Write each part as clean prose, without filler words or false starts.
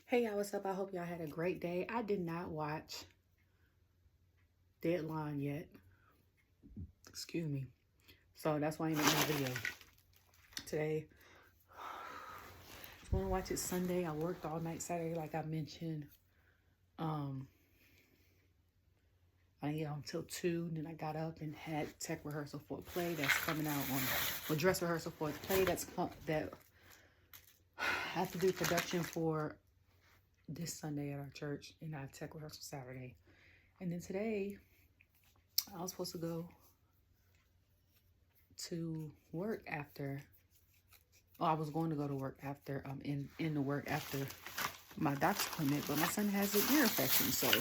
Hey y'all, what's up? I hope y'all had a great day. I did not watch Deadline yet. Excuse me. So that's why I ain't making a video today. I want to watch it Sunday. I worked all night Saturday, like I mentioned. I didn't get home till 2. Then I got up and had tech rehearsal for a play that's coming out on, well, dress rehearsal for a play that I have to do production for this Sunday at our church, and I have tech rehearsal Saturday. And then today, I was supposed to go to work after. Oh, I was going to go to work after. In the work after my doctor's appointment, but my son has an ear infection, so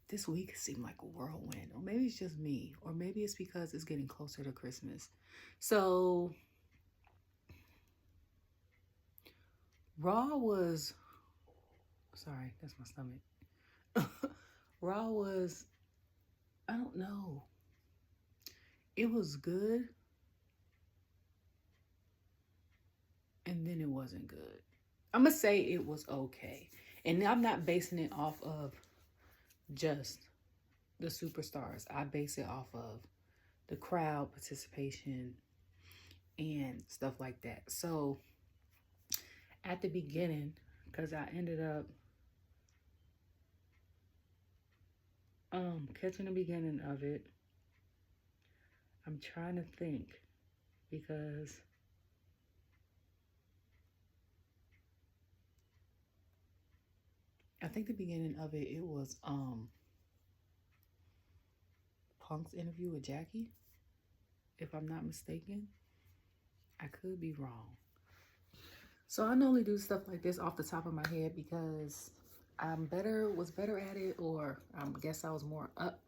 this week seemed like a whirlwind, or maybe it's just me, or maybe it's because it's getting closer to Christmas. So Raw was, sorry, that's my stomach. Raw was, I don't know. It was good. And then it wasn't good. I'm going to say it was okay. And I'm not basing it off of just the superstars. I base it off of the crowd participation and stuff like that. So at the beginning, because I ended up catching the beginning of it, I'm trying to think, because I think the beginning of it, it was Punk's interview with Jackie, if I'm not mistaken. I could be wrong. So I normally do stuff like this off the top of my head because was better at it, or I guess I was more up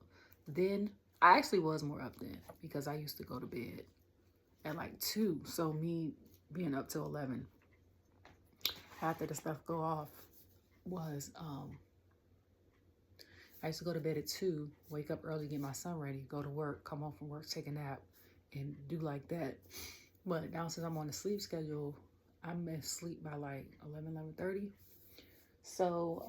then. I actually was more up then because I used to go to bed at like 2. So me being up till 11 after the stuff go off was, I used to go to bed at 2, wake up early, get my son ready, go to work, come home from work, take a nap, and do like that. But now since I'm on a sleep schedule, I'm asleep by like 11:30. So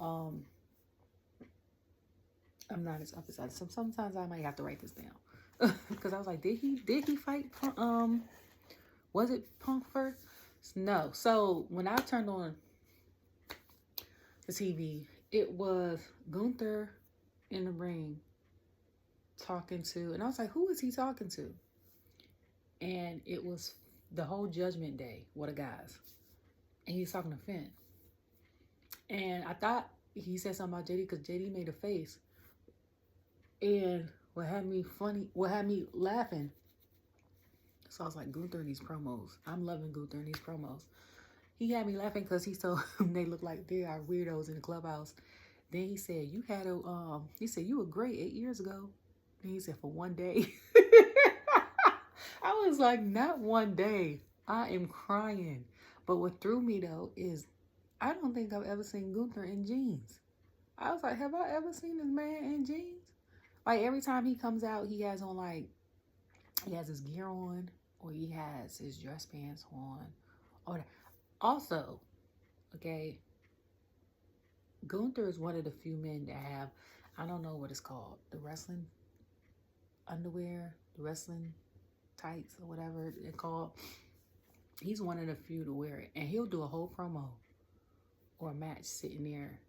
I'm not as up as I. So sometimes I might have to write this down because I was like, did he fight? Was it Punk first? No. So when I turned on the TV, it was Gunther in the ring talking to, and I was like, who is he talking to? And it was the whole Judgment Day, what a guys, and he's talking to Finn. And I thought he said something about JD because JD made a face. And what had me laughing. So I was like, Gunther in these promos. I'm loving Gunther in these promos. He had me laughing because he told them they look like they are weirdos in the clubhouse. Then he said, he said, you were great 8 years ago. And he said, for one day. I was like, not one day. I am crying. But what threw me though is I don't think I've ever seen Gunther in jeans. I was like, have I ever seen this man in jeans? Like every time he comes out, he has on he has his gear on, or he has his dress pants on. Or also, okay, Gunther is one of the few men that have, I don't know what it's called, the wrestling underwear, the wrestling tights or whatever they're called. He's one of the few to wear it, and he'll do a whole promo or a match sitting there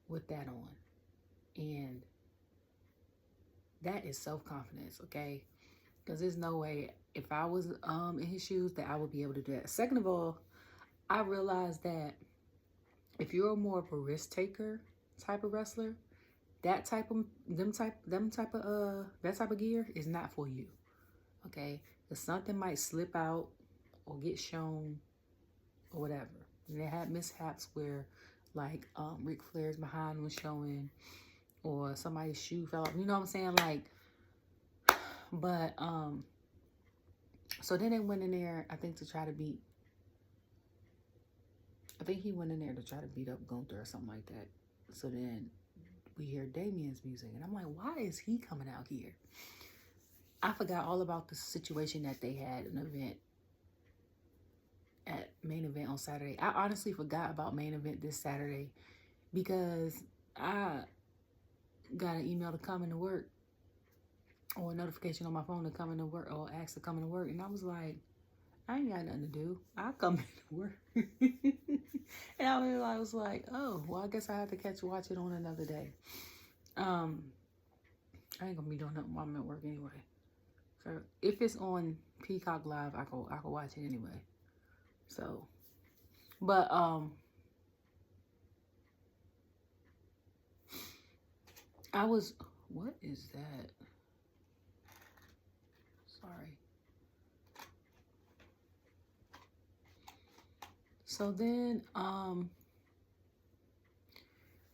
with that on. And that is self-confidence, okay? Because there's no way if I was in his shoes that I would be able to do that. Second of all, I realized that if you're more of a risk taker type of wrestler, that type of gear is not for you. Okay? Because something might slip out or get shown or whatever. And they had mishaps where like Ric Flair's behind was showing, or somebody's shoe fell off. You know what I'm saying? Like, but so then they went in there, I think he went in there to try to beat up Gunther or something like that. So then we hear Damien's music, and I'm like, why is he coming out here? I forgot all about the situation that they had an event at main event on Saturday. I honestly forgot about main event this Saturday because I got an email to come into work or a notification on my phone to come into work or ask to come into work. And I was like, I ain't got nothing to do. I'll come into work. And I was like, oh, well, I guess I have to watch it on another day. I ain't gonna be doing nothing while I'm at work anyway. So if it's on Peacock Live, I can watch it anyway. So, but what is that? Sorry. So then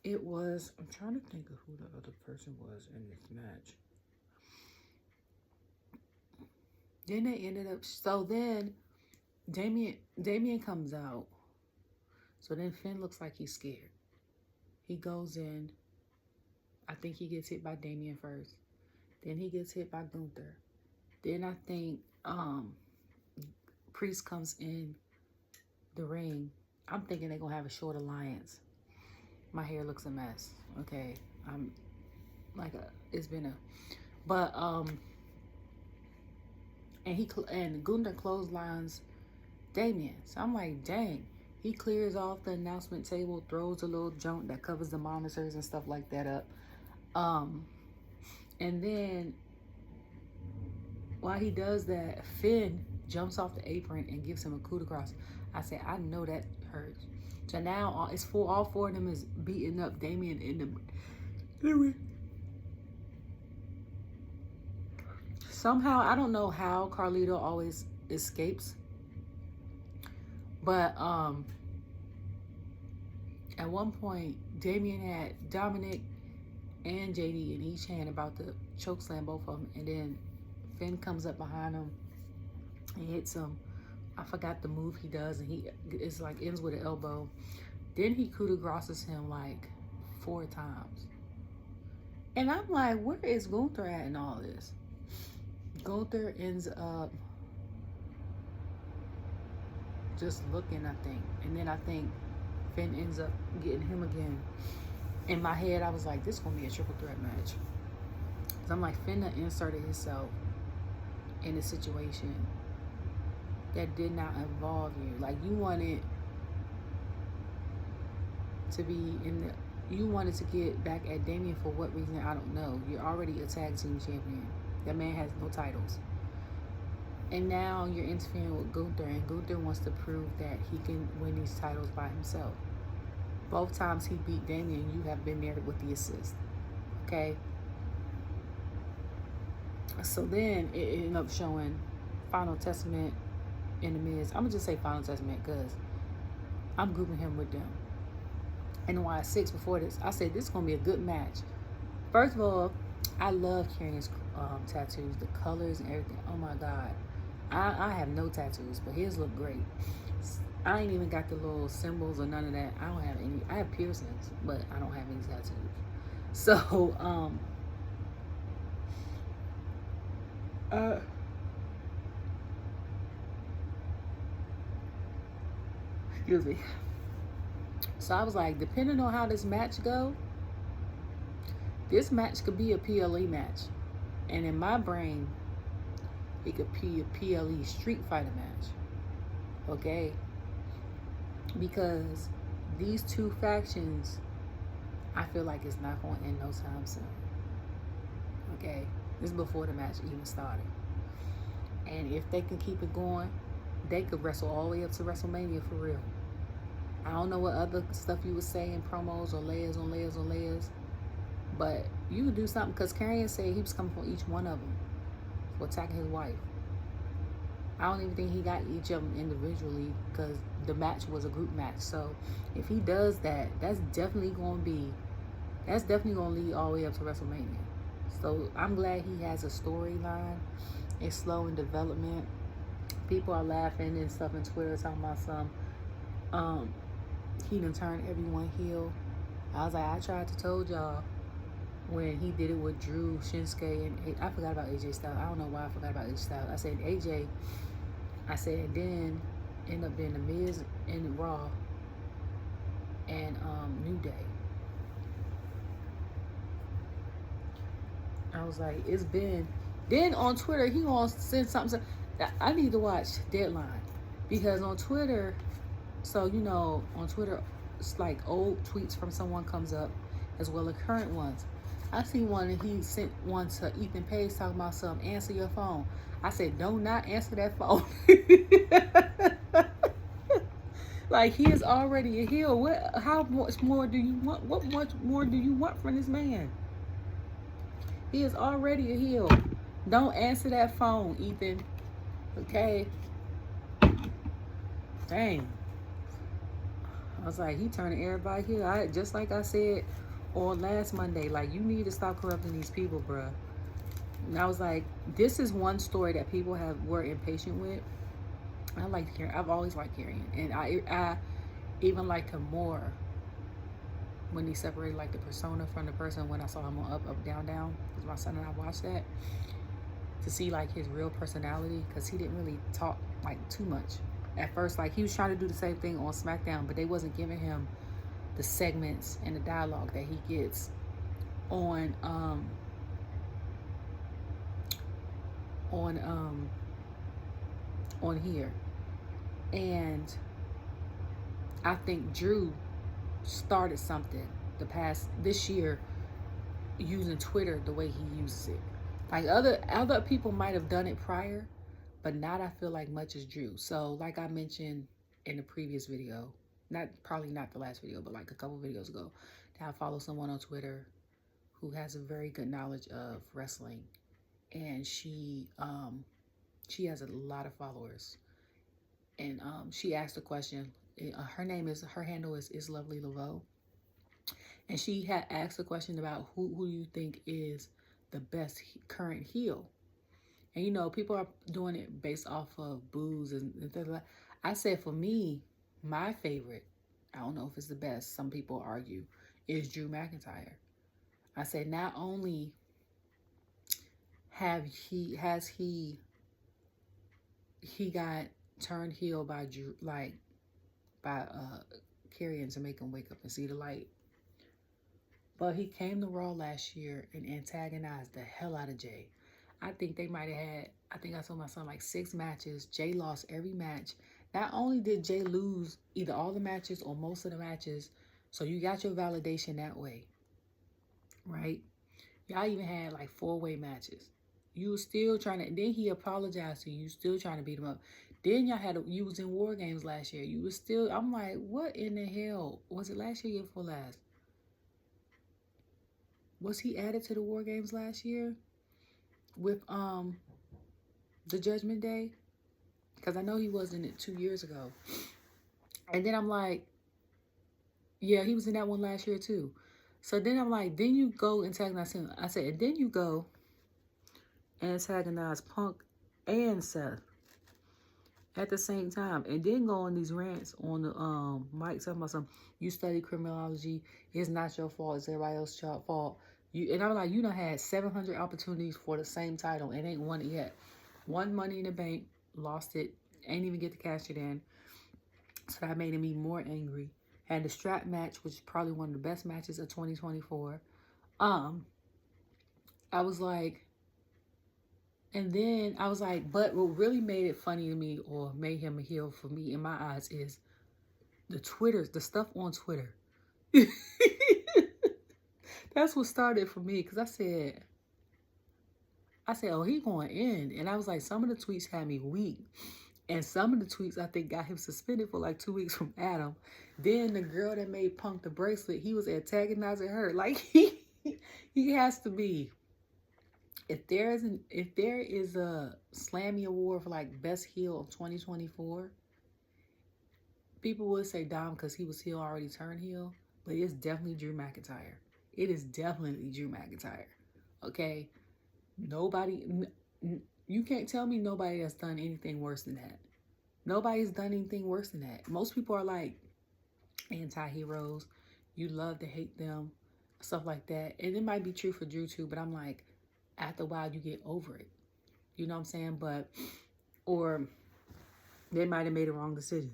it was, I'm trying to think of who the other person was in this match. Then they ended up, so then Damien comes out. So then Finn looks like he's scared. He goes in. I think he gets hit by Damien first. Then he gets hit by Gunther. Then I think Priest comes in the ring. I'm thinking they're going to have a short alliance. My hair looks a mess. Okay. I'm like it's been a, but and Gunther clotheslines Damien. So I'm like, dang. He clears off the announcement table, throws a little junk that covers the monitors and stuff like that up. And then while he does that, Finn jumps off the apron and gives him a coup de grace. I said, I know that hurts. So now all four of them is beating up Damien in the somehow, I don't know how Carlito always escapes. But at one point, Damien had Dominic and JD in each hand about to chokeslam both of them. And then Finn comes up behind him and hits him. I forgot the move he does. And it's like ends with an elbow. Then he coup de graces him like 4 times. And I'm like, where is Gunther at in all this? Gunther ends up just looking, I think. And then I think Finn ends up getting him again. In my head, I was like, this is going to be a triple threat match. Because I'm like, Finn inserted himself in a situation that did not involve you. Like, you wanted to be in the... You wanted to get back at Damien for what reason? I don't know. You're already a tag team champion. That man has no titles. And now you're interfering with Gunther, and Gunther wants to prove that he can win these titles by himself. Both times he beat Damien, you have been there with the assist. Okay? So then it ended up showing Final Testament in the Miz. I'm going to just say Final Testament because I'm grouping him with them. And why 6 before this, I said this is going to be a good match. First of all, I love Kieran's tattoos, the colors and everything. Oh my God. I have no tattoos, but his look great. I ain't even got the little symbols or none of that. I don't have any. I have piercings, but I don't have any tattoos. So, excuse me. So I was like, depending on how this match go, this match could be a PLE match. And in my brain, it could be a PLE Street Fighter match. Okay? Because these two factions, I feel like it's not going to end no time soon. Okay? This is before the match even started. And if they can keep it going, they could wrestle all the way up to WrestleMania for real. I don't know what other stuff you would say in promos or layers on layers on layers. But you could do something, because Karrion said he was coming for each one of them for attacking his wife. I don't even think he got each of them individually because the match was a group match. So if he does that, that's definitely going to lead all the way up to WrestleMania. So I'm glad he has a storyline. It's slow in development. People are laughing and stuff on Twitter talking about he done turned everyone heel. I was like, I tried to told y'all when he did it with Drew, Shinsuke, and I forgot about AJ Styles. I don't know why I forgot about AJ Styles. I said AJ. I said, and then end up being the Miz and Raw and New Day. I was like, it's been. Then on Twitter, he wants to send something. I need to watch Deadline because on Twitter, so you know, on Twitter, it's like old tweets from someone comes up as well as current ones. I seen one and he sent one to Ethan Page talking about something. Answer your phone. I said, do not answer that phone. Like he is already a heel. What? How much more do you want? What much more do you want from this man? He is already a heel. Don't answer that phone, Ethan. Okay. Dang. I was like, he turning everybody heel. Just like I said on last Monday, like, you need to stop corrupting these people, bruh. And I was like, this is one story that people were impatient with. I like Karrion. I've always liked Karrion. And I even liked him more when he separated like the persona from the person when I saw him on Up, Up, Down, Down. Because my son and I watched that to see like his real personality, because he didn't really talk like too much. At first, like he was trying to do the same thing on SmackDown, but they wasn't giving him the segments and the dialogue that he gets on here. And I think Drew started something this year using Twitter the way he uses it. Like other people might have done it prior, but not I feel like much as Drew. So like I mentioned in the previous video, probably not the last video, but like a couple videos ago, that I follow someone on Twitter who has a very good knowledge of wrestling, and she has a lot of followers, and she asked a question. Her handle is Lovely Laveau, and she had asked a question about who you think is the best current heel. And you know, people are doing it based off of boos and things like that. I said, for me, my favorite, I don't know if it's the best, some people argue, is Drew McIntyre. I said, not only has he got turned heel by Drew, like by Karrion to make him wake up and see the light, but he came to Raw last year and antagonized the hell out of Jay. I think they might have had, I think I told my son, like 6 matches. Jay lost every match. Not only did Jay lose either all the matches or most of the matches, so you got your validation that way, right? Y'all even had like 4-way matches. You were still trying to, then he apologized to you, still trying to beat him up. Then you was in War Games last year. You was still, I'm like, what in the hell? Was it last year or before last? Was he added to the War Games last year with the Judgment Day? Because I know he was in it 2 years ago. And then I'm like, yeah, he was in that one last year too. So then I'm like, then you go antagonize him. I said, and then you go antagonize Punk and Seth at the same time, and then go on these rants on the mic talking about some, you study criminology, it's not your fault, it's everybody else's fault. And I'm like, you done had 700 opportunities for the same title and ain't won it yet. Won Money in the Bank, lost it, ain't even get to cash it in. So that made me more angry. Had the strap match, which is probably one of the best matches of 2024. I was like, and then I was like, but what really made it funny to me, or made him a heel for me in my eyes, is the stuff on Twitter. That's what started for me, because I said, oh, he going in. And I was like, some of the tweets had me weak. And some of the tweets, I think, got him suspended for like 2 weeks from Adam. Then the girl that made Punk the bracelet, he was antagonizing her. Like, he has to be. If there is a Slammy Award for like best heel of 2024, people would say Dom because he was heel already turned heel, but it's definitely Drew McIntyre. It is definitely Drew McIntyre. Okay, you can't tell me nobody has done anything worse than that. Nobody's done anything worse than that. Most people are like anti-heroes. You love to hate them. stuff like that. And it might be true for Drew too, but I'm like, after a while you get over it. You know what I'm saying? But, or they might have made a wrong decision.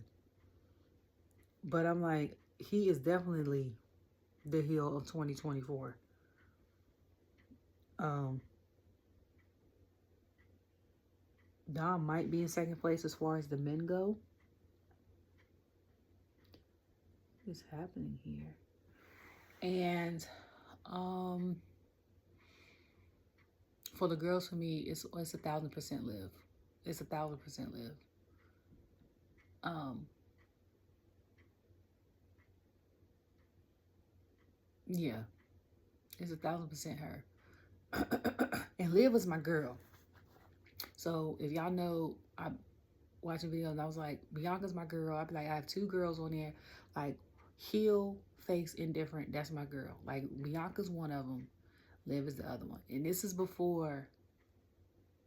But I'm like, he is definitely the heel of 2024. Dom might be in second place as far as the men go. What's happening here? And for the girls, for me, it's 1,000% Liv. It's 1,000% Liv. Yeah, it's 1,000% her. And Liv was my girl. So if y'all know, I watching videos and I was like, Bianca's my girl. I'd be like, I have two girls on there, like heel, face, indifferent. That's my girl. Like Bianca's one of them. Liv is the other one. And this is before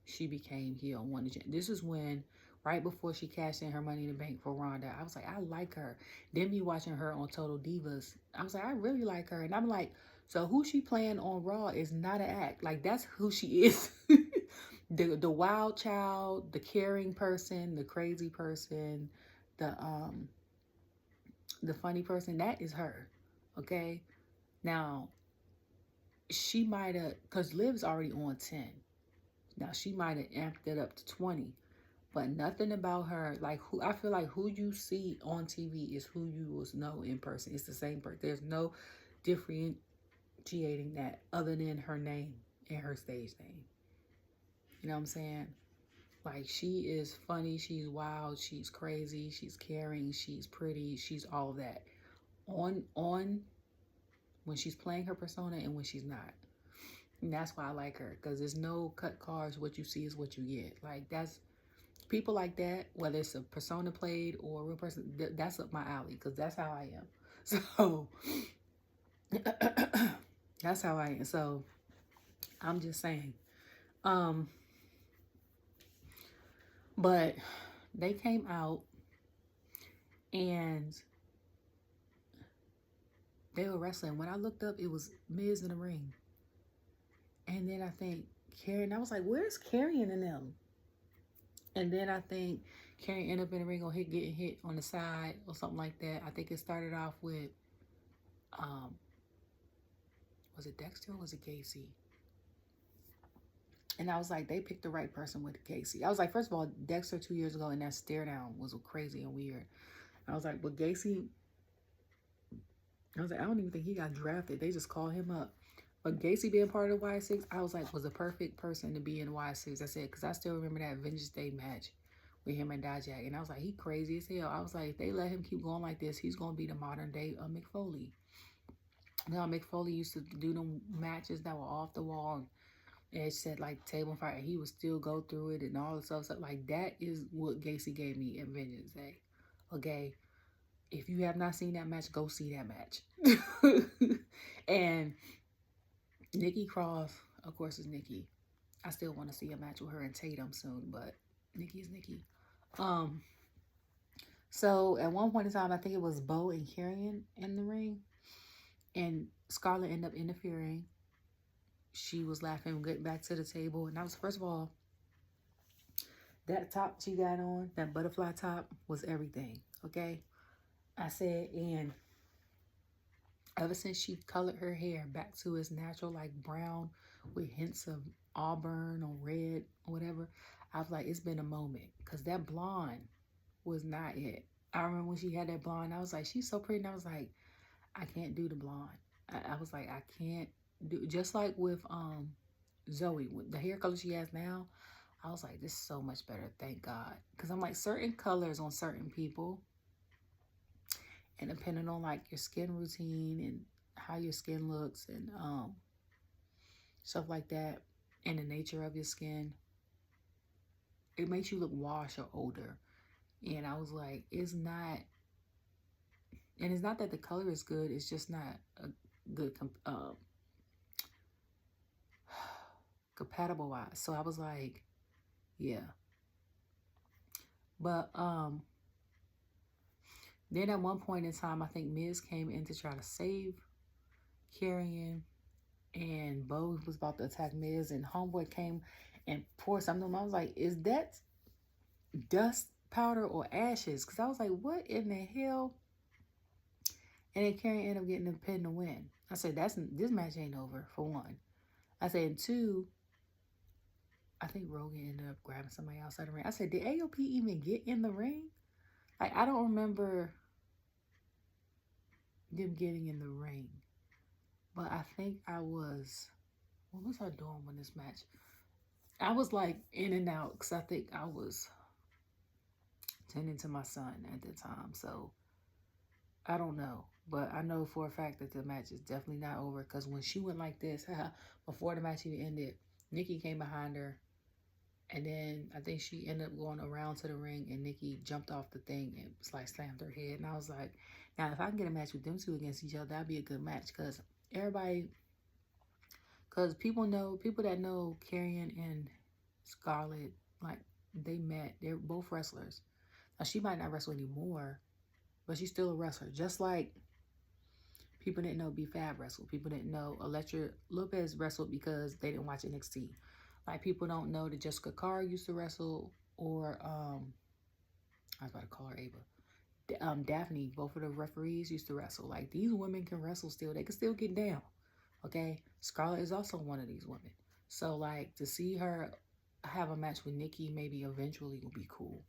she became heel. This is when, right before she cashed in her Money in the Bank for Ronda, I was like, I like her. Then me watching her on Total Divas, I was like, I really like her. And I'm like, so who she playing on Raw is not an act. Like, that's who she is. The wild child, the caring person, the crazy person, the funny person, that is her. Okay? Now, she might have, because Liv's already on 10. Now, she might have amped it up to 20. But nothing about her, like, who I feel like who you see on TV is who you will know in person. It's the same person. There's no differentiating that other than her name and her stage name. You know what I'm saying? Like, she is funny, she's wild, she's crazy, she's caring, she's pretty, she's all that. On when she's playing her persona and when she's not. And that's why I like her, because there's no cut cards. What you see is what you get. Like, that's people like that, whether it's a persona played or a real person, that's up my alley, because that's how I am. So that's how I am. So I'm just saying. But they came out and they were wrestling. When I looked up, it was Miz in the ring. And then I think Karen, I was like, where's Karrion and them? And then I think Karrion ended up in the ring or getting hit on the side or something like that. I think it started off with, was it Dexter or was it Casey? And I was like, they picked the right person with Casey. I was like, first of all, Dexter 2 years ago and that stare down was crazy and weird. I was like, but Casey, I was like, I don't even think he got drafted. They just called him up. But Gacy being part of the Y6, I was like, was the perfect person to be in Y6. I said, because I still remember that Vengeance Day match with him and Dijak. And I was like, he crazy as hell. I was like, if they let him keep going like this, he's going to be the modern day Mick Foley. Now, Mick Foley used to do them matches that were off the wall. And it said, like, table fight. And he would still go through it and all the stuff. So, like, that is what Gacy gave me at Vengeance Day. Okay? If you have not seen that match, go see that match. And Nikki Cross, of course, is Nikki. I still want to see a match with her and Tatum soon, but Nikki is Nikki. So at one point in time, I think it was Bo and Karrion in the ring, and Scarlett ended up interfering. She was laughing, getting back to the table, and that was, first of all, that top she got on, that butterfly top, was everything. Okay, I said, and ever since she colored her hair back to its natural, like brown with hints of auburn or red or whatever, I was like, it's been a moment, because that blonde was not it. I remember when she had that blonde, I was like, she's so pretty, and I was like, I can't do the blonde. I was like, I can't do, just like with Zoe, with the hair color she has now, I was like, this is so much better, thank God. Because I'm like, certain colors on certain people, and depending on like your skin routine and how your skin looks and stuff like that, and the nature of your skin, it makes you look washed or older. And I was like, it's not, and it's not that the color is good, it's just not a good compatible wise. So I was like, yeah. But then at one point in time, I think Miz came in to try to save Karrion and Bo was about to attack Miz, and Homeboy came and poured something on him. I was like, is that dust, powder, or ashes? Because I was like, what in the hell? And then Karrion ended up getting the pin to win. I said, this match ain't over, for one. I said, and two, I think Rogan ended up grabbing somebody outside the ring. I said, did AOP even get in the ring? Like, I don't remember them getting in the ring. But I think what was I doing when this match? I was like in and out because I think I was tending to my son at the time. So, I don't know. But I know for a fact that the match is definitely not over because when she went like this, before the match even ended, Nikki came behind her. And then I think she ended up going around to the ring and Nikki jumped off the thing and like slammed her head. And I was like, now if I can get a match with them two against each other, that'd be a good match. Because people that know Karrion and Scarlett, like they met. They're both wrestlers. Now she might not wrestle anymore, but she's still a wrestler. Just like people didn't know B-Fab wrestled. People didn't know Elektra Lopez wrestled because they didn't watch NXT. Like, people don't know that Jessica Carr used to wrestle, or, I was about to call her Ava. Daphne, both of the referees used to wrestle. Like, these women can wrestle still. They can still get down, okay? Scarlett is also one of these women. So, like, to see her have a match with Nikki maybe eventually will be cool.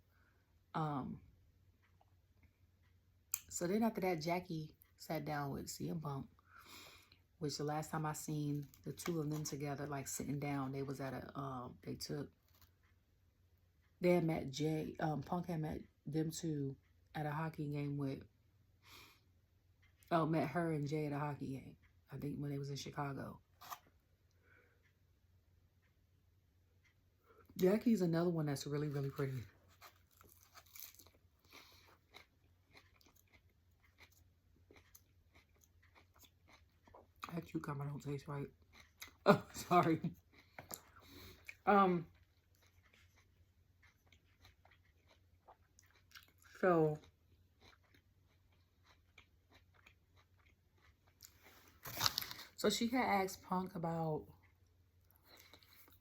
So then after that, Jackie sat down with CM Punk, which the last time I seen the two of them together, like sitting down, they was at they had met Punk had met them two at a hockey game met her and Jay at a hockey game, I think when they was in Chicago. Jackie's another one that's really, really pretty. That cucumber don't taste right. Oh, sorry. So she had asked Punk about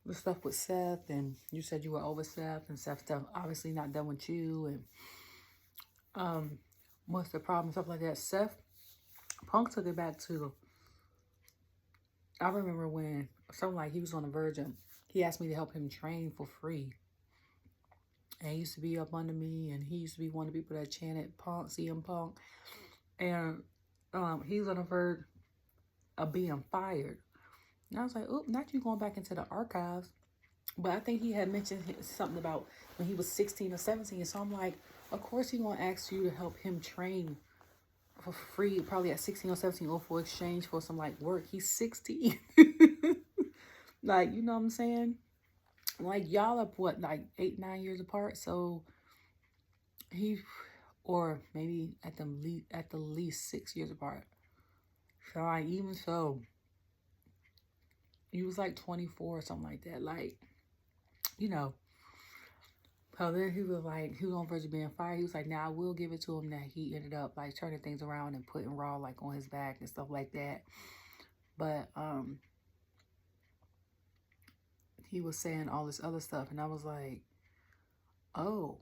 the stuff with Seth, and you said you were over Seth, and Seth stuff obviously not done with you, and what's the problem, stuff like that. Punk took it back to, I remember when something like he was on the verge of, he asked me to help him train for free. And he used to be up under me, and he used to be one of the people that chanted Punk, CM Punk. And he was on the verge of being fired. And I was like, oh, not you going back into the archives. But I think he had mentioned something about when he was 16 or 17. So I'm like, of course he's going to ask you to help him train for free, probably at 16 or 17, or for exchange for some like work. He's 16. Like, you know what I'm saying? Like, y'all are what, like 8-9 years apart? So or maybe at the least 6 years apart. So like, even so, he was like 24 or something like that. Like, you know. So then he was on verge of being fired. He was like, now I will give it to him that he ended up like turning things around and putting Raw like on his back and stuff like that. But he was saying all this other stuff, and I was like, oh.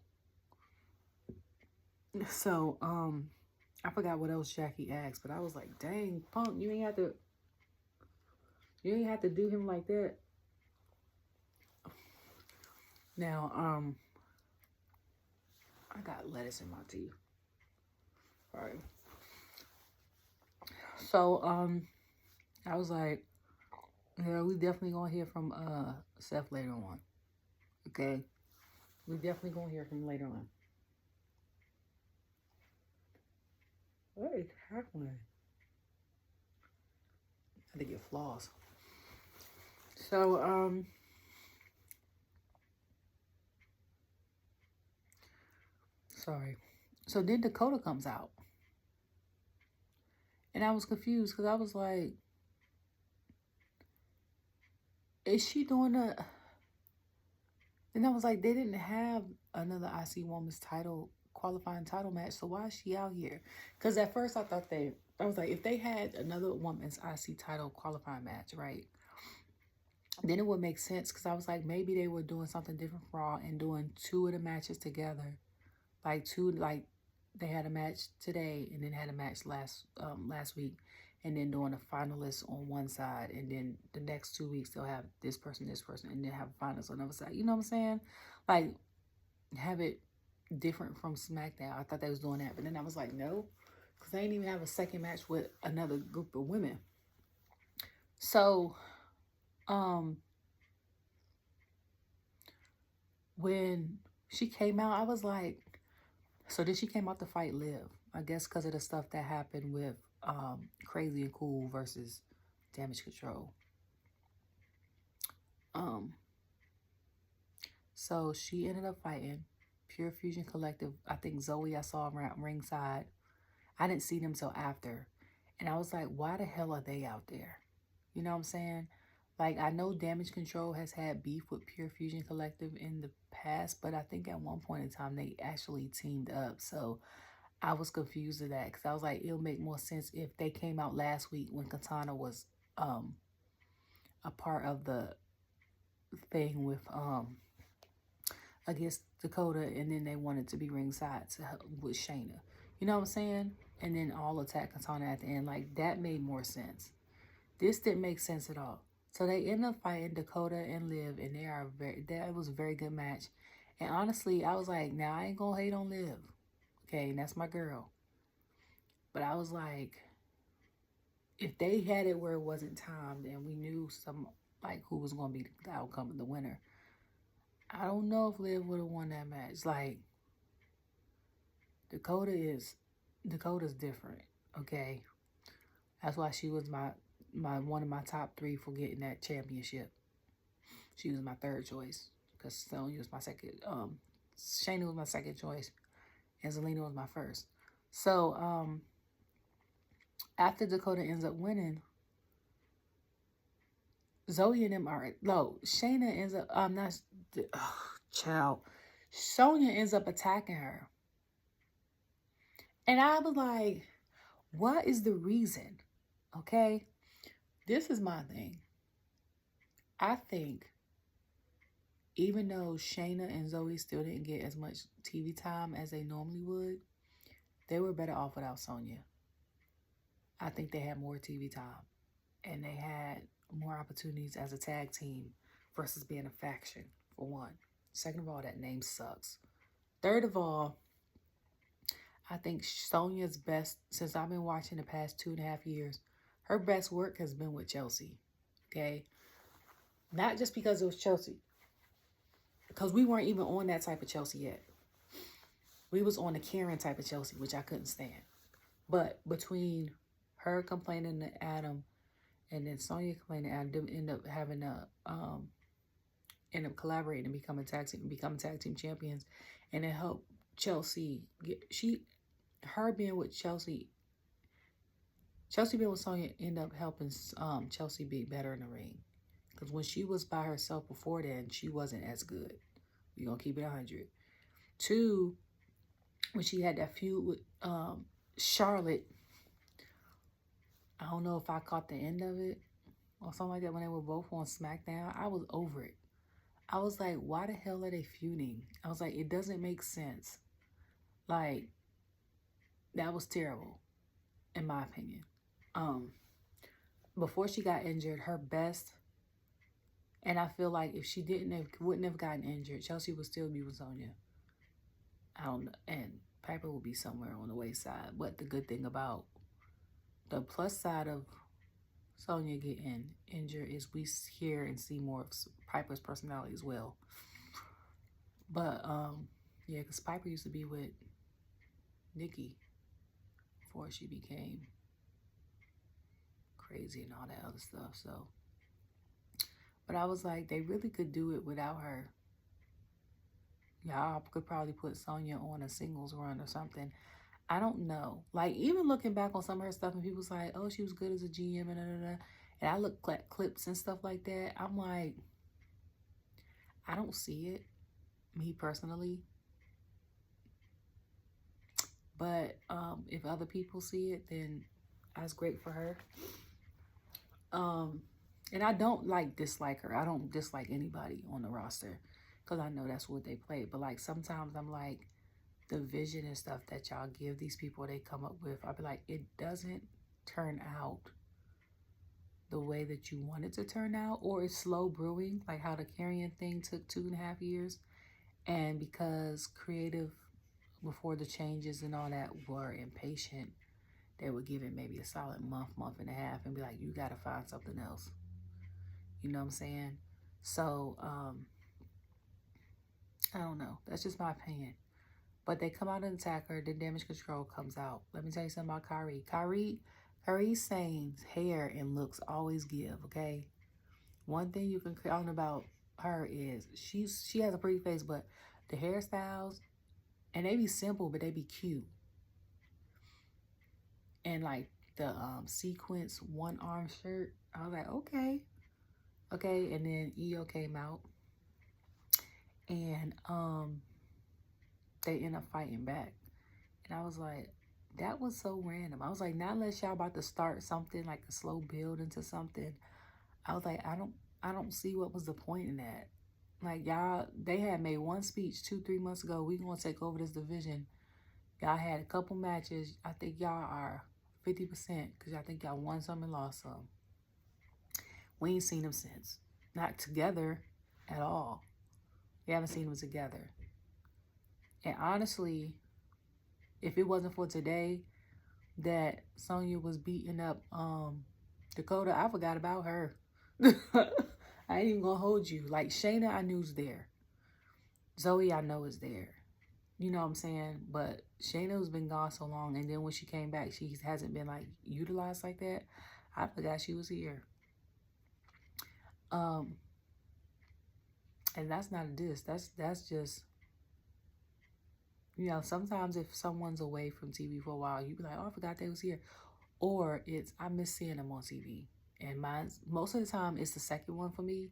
So I forgot what else Jackie asked, but I was like, dang, Punk, you ain't have to do him like that. Now I got lettuce in my tea. All right. So I was like, yeah, we definitely gonna hear from Seth later on. Okay, we definitely gonna hear from him later on. What is happening? I had to get floss. So sorry. So then Dakota comes out, and I was confused because I was like, is she doing a? And I was like, they didn't have another IC Women's title qualifying title match, so why is she out here? Because at first I thought they I was like, if they had another women's IC title qualifying match, right? Then it would make sense, because I was like, maybe they were doing something different for Raw and doing 2 of the matches together. Like they had a match today and then had a match last week, and then doing a finalist on one side, and then the next 2 weeks they'll have this person, and then have a finalist on the other side. You know what I'm saying? Like, have it different from SmackDown. I thought they was doing that, but then I was like, no, because they didn't even have a second match with another group of women. So, when she came out, I was like, so then she came out to fight Liv. I guess because of the stuff that happened with Crazy and Cool versus Damage Control. So she ended up fighting Pure Fusion Collective. I think Zoe I saw around ringside. I didn't see them till after. And I was like, why the hell are they out there? You know what I'm saying? Like, I know Damage Control has had beef with Pure Fusion Collective in the past, but I think at one point in time they actually teamed up. So I was confused with that, because I was like, it'll make more sense if they came out last week when Katana was a part of the thing with against Dakota, and then they wanted to be ringside to help with Shayna. You know what I'm saying? And then all attack Katana at the end. Like, that made more sense. This didn't make sense at all. So they end up fighting Dakota and Liv, and that was a very good match. And honestly, I was like, now I ain't gonna hate on Liv. Okay, and that's my girl. But I was like, if they had it where it wasn't timed and we knew who was gonna be the outcome of the winner, I don't know if Liv would have won that match. Like, Dakota's different, okay? That's why she was my one of my top 3 for getting that championship. She was my 3rd choice, because Sonya was my second. Shayna was my 2nd choice, and Zelina was my 1st. So after Dakota ends up winning, Zoe and them are Shayna ends up Sonya ends up attacking her, and I was like, what is the reason? Okay, this is my thing. I think even though Shayna and Zoe still didn't get as much TV time as they normally would, they were better off without Sonya. I think they had more TV time, and they had more opportunities as a tag team versus being a faction, for one. Second of all, that name sucks. Third of all, I think Sonya's best, since I've been watching the past 2.5 years, her best work has been with Chelsea. Okay? Not just because it was Chelsea, because we weren't even on that type of Chelsea yet. We was on the Karen type of Chelsea, which I couldn't stand. But between her complaining to Adam and then Sonya complaining to Adam, them end up having end up collaborating and becoming tag team champions, and it helped Chelsea her being with Chelsea being with Sonya ended up helping Chelsea be better in the ring. Because when she was by herself before then, she wasn't as good. We're going to keep it 100. 2, when she had that feud with Charlotte, I don't know if I caught the end of it or something like that, when they were both on SmackDown. I was over it. I was like, why the hell are they feuding? I was like, it doesn't make sense. Like, that was terrible, in my opinion. Before she got injured, her best, and I feel like if she wouldn't have gotten injured, Chelsea would still be with Sonya. I don't know, and Piper will be somewhere on the wayside. But the good thing about the plus side of Sonya getting injured is we hear and see more of Piper's personality as well. But yeah, because Piper used to be with Nikki before she became crazy and all that other stuff. So, but I was like, they really could do it without her. Y'all could probably put Sonya on a singles run or something. I don't know. Like, even looking back on some of her stuff, and people's like, oh, she was good as a GM, and and I look at clips and stuff like that. I'm like, I don't see it, me personally. But if other people see it, then That's great for her. And I don't dislike her. I don't dislike anybody on the roster because I know that's what they play. But like sometimes I'm like, the vision and stuff that y'all give these people, they come up with, I'll be like, it doesn't turn out the way that you want it to turn out, or it's slow brewing, like how the Carrion thing took 2.5 years. And because creative before the changes and all that were impatient, they would give it maybe a solid month and a half and be like, you got to find something else. You know what I'm saying? So, I don't know. That's just my opinion. But they come out and attack her. Then Damage Control comes out. Let me tell you something about Kyrie. Kyrie Sane's hair and looks always give, okay? One thing you can count about her is she has a pretty face, but the hairstyles, and they be simple, but they be cute. And like the sequence one arm shirt, I was like, okay. And then EO came out, and they end up fighting back. And I was like, that was so random. I was like, not unless y'all about to start something, like a slow build into something. I was like, I don't see what was the point in that. Like, y'all, they had made one speech 2-3 months ago. We gonna take over this division. Y'all had a couple matches. I think y'all are 50% because I think y'all won some and lost some. We ain't seen them since. Not together at all. We haven't seen them together. And honestly, if it wasn't for today that Sonya was beating up Dakota, I forgot about her. I ain't even gonna hold you. Like Shayna, I knew's there. Zoe, I know is there. You know what I'm saying? But Shayna's been gone so long, and then when she came back, she hasn't been like utilized like that. I forgot she was here. And that's not a diss. That's just, you know, sometimes if someone's away from TV for a while, you be like, oh, I forgot they was here. Or it's, I miss seeing them on TV. And most of the time, it's the second one for me.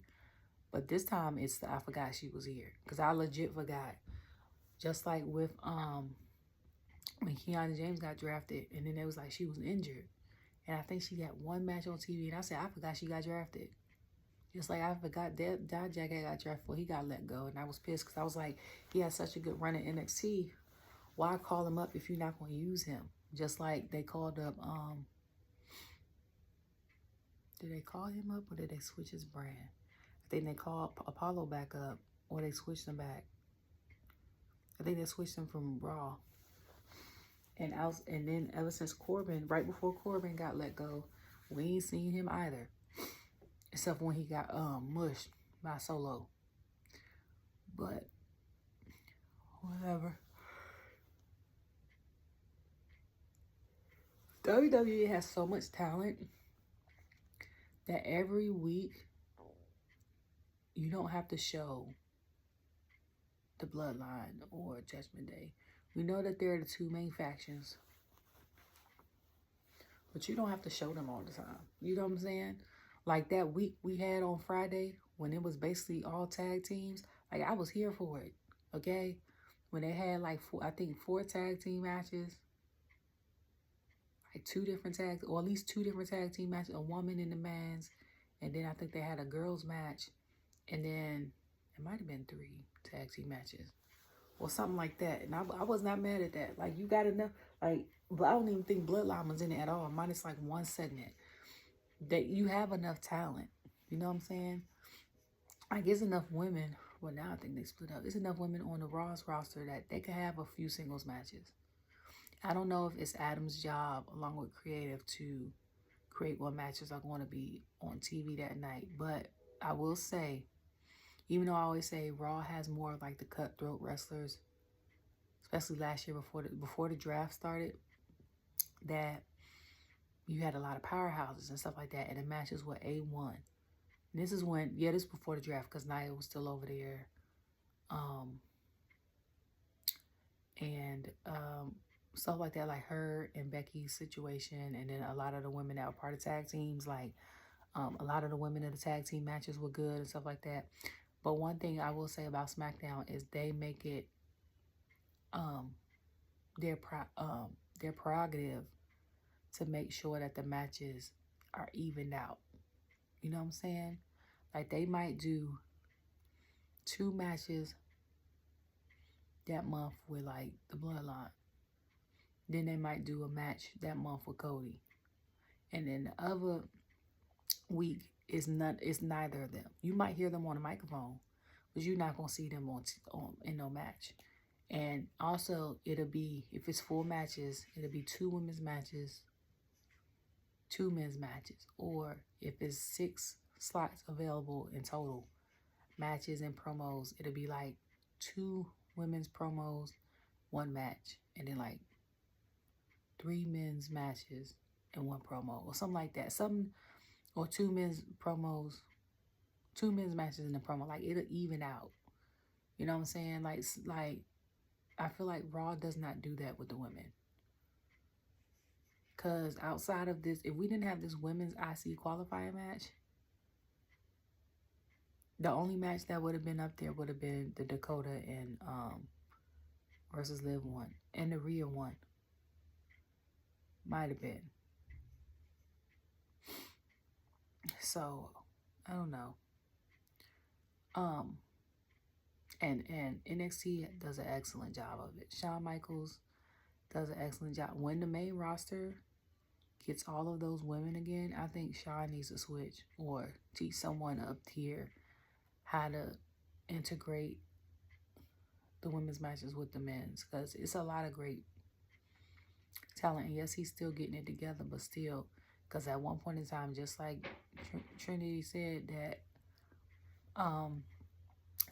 But this time, it's I forgot she was here. Because I legit forgot. Just like with when Kiana James got drafted. And then it was like she was injured. And I think she got one match on TV. And I said, I forgot she got drafted. Just like I forgot that Jack got drafted before he got let go. And I was pissed because I was like, he had such a good run in NXT. Why call him up if you're not going to use him? Just like they called up, did they call him up or did they switch his brand? I think they called Apollo back up or they switched him back. I think they switched him from Raw. And then ever since Corbin, right before Corbin got let go, we ain't seen him either. Except when he got mushed by Solo. But whatever. WWE has so much talent that every week you don't have to show the Bloodline or Judgment Day. We know that they're the two main factions, but you don't have to show them all the time. You know what I'm saying? Like that week we had on Friday when it was basically all tag teams. Like I was here for it, okay? When they had like four tag team matches. Like at least two different tag team matches, a woman and a man's, and then I think they had a girls match, and then it might have been 3 tag team matches or something like that. And I was not mad at that. Like you got enough, like, but I don't even think Bloodline was in it at all. Minus like one segment. That you have enough talent. You know what I'm saying? Like it's enough women. Well, now I think they split up. It's enough women on the Raw's roster that they could have a few singles matches. I don't know if it's Adam's job, along with creative, to create what matches are going to be on TV that night. But I will say, even though I always say Raw has more of like the cutthroat wrestlers, especially last year before the draft started, that you had a lot of powerhouses and stuff like that, and the matches were A1. And this is when, this is before the draft because Nile was still over there. Stuff like that, like her and Becky's situation, and then a lot of the women that were part of tag teams, like a lot of the women in the tag team matches were good and stuff like that. But one thing I will say about SmackDown is they make it their prerogative to make sure that the matches are evened out. You know what I'm saying? Like, they might do 2 matches that month with, like, the Bloodline. Then they might do a match that month with Cody. And then the other week is neither of them. You might hear them on the microphone, but you're not going to see them in no match. And also, it'll be, if it's 4 matches, it'll be 2 women's matches, 2 men's matches. Or if it's 6 slots available in total, matches and promos, it'll be like 2 women's promos, 1 match. And then like 3 men's matches and 1 promo. Or something like that. Or 2 men's promos, 2 men's matches and a promo. Like, it'll even out. You know what I'm saying? Like I feel like Raw does not do that with the women. Because outside of this, if we didn't have this women's IC qualifier match, the only match that would have been up there would have been the Dakota and versus Liv one. And the Rhea one. Might have been. So, I don't know. And NXT does an excellent job of it. Shawn Michaels does an excellent job. When the main roster gets all of those women again, I think Shawn needs to switch or teach someone up here how to integrate the women's matches with the men's, because it's a lot of great talent. And yes, he's still getting it together, but still, because at one point in time, just like Trinity said, that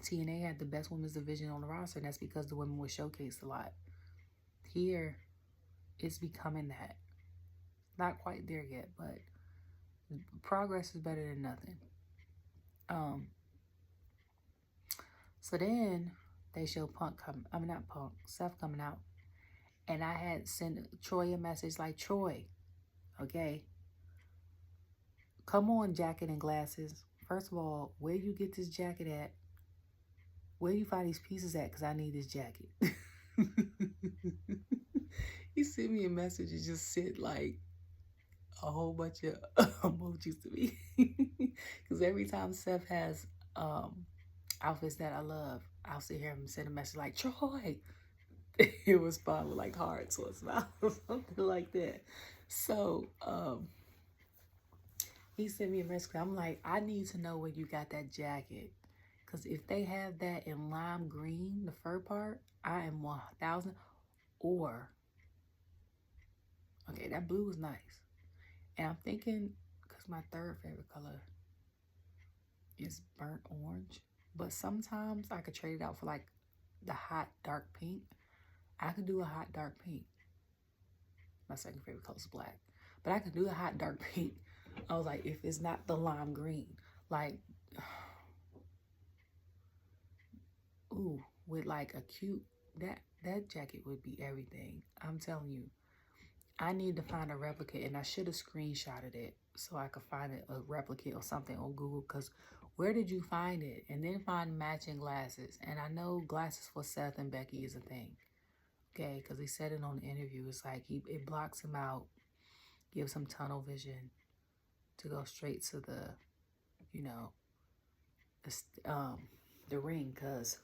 TNA had the best women's division on the roster, and that's because the women were showcased a lot. Here, it's becoming that. Not quite there yet, but progress is better than nothing. So then they show Seth coming out. And I had sent Troy a message like, Troy, okay, come on, jacket and glasses. First of all, where you get this jacket at? Where you find these pieces at? Because I need this jacket. He sent me a message and just sent like a whole bunch of emojis to me. Because every time Seth has outfits that I love, I'll sit here and send a message like, Troy. It was fun with like hearts or something like that. So he sent me a message. I'm like, I need to know where you got that jacket. Because if they have that in lime green, the fur part, I am 1,000. Or, okay, that blue is nice. And I'm thinking, because my third favorite color is burnt orange. But sometimes I could trade it out for like the hot dark pink. I could do a hot dark pink. My second favorite color is black. But I could do a hot dark pink. I was like, if it's not the lime green. Like, ooh, with like a cute, that jacket would be everything. I'm telling you. I need to find a replica, and I should have screenshotted it so I could find a replica or something on Google, because where did you find it? And then find matching glasses. And I know glasses for Seth and Becky is a thing. Okay, because he said it on the interview. It's like it blocks him out, gives him tunnel vision to go straight to the, you know, the ring. Because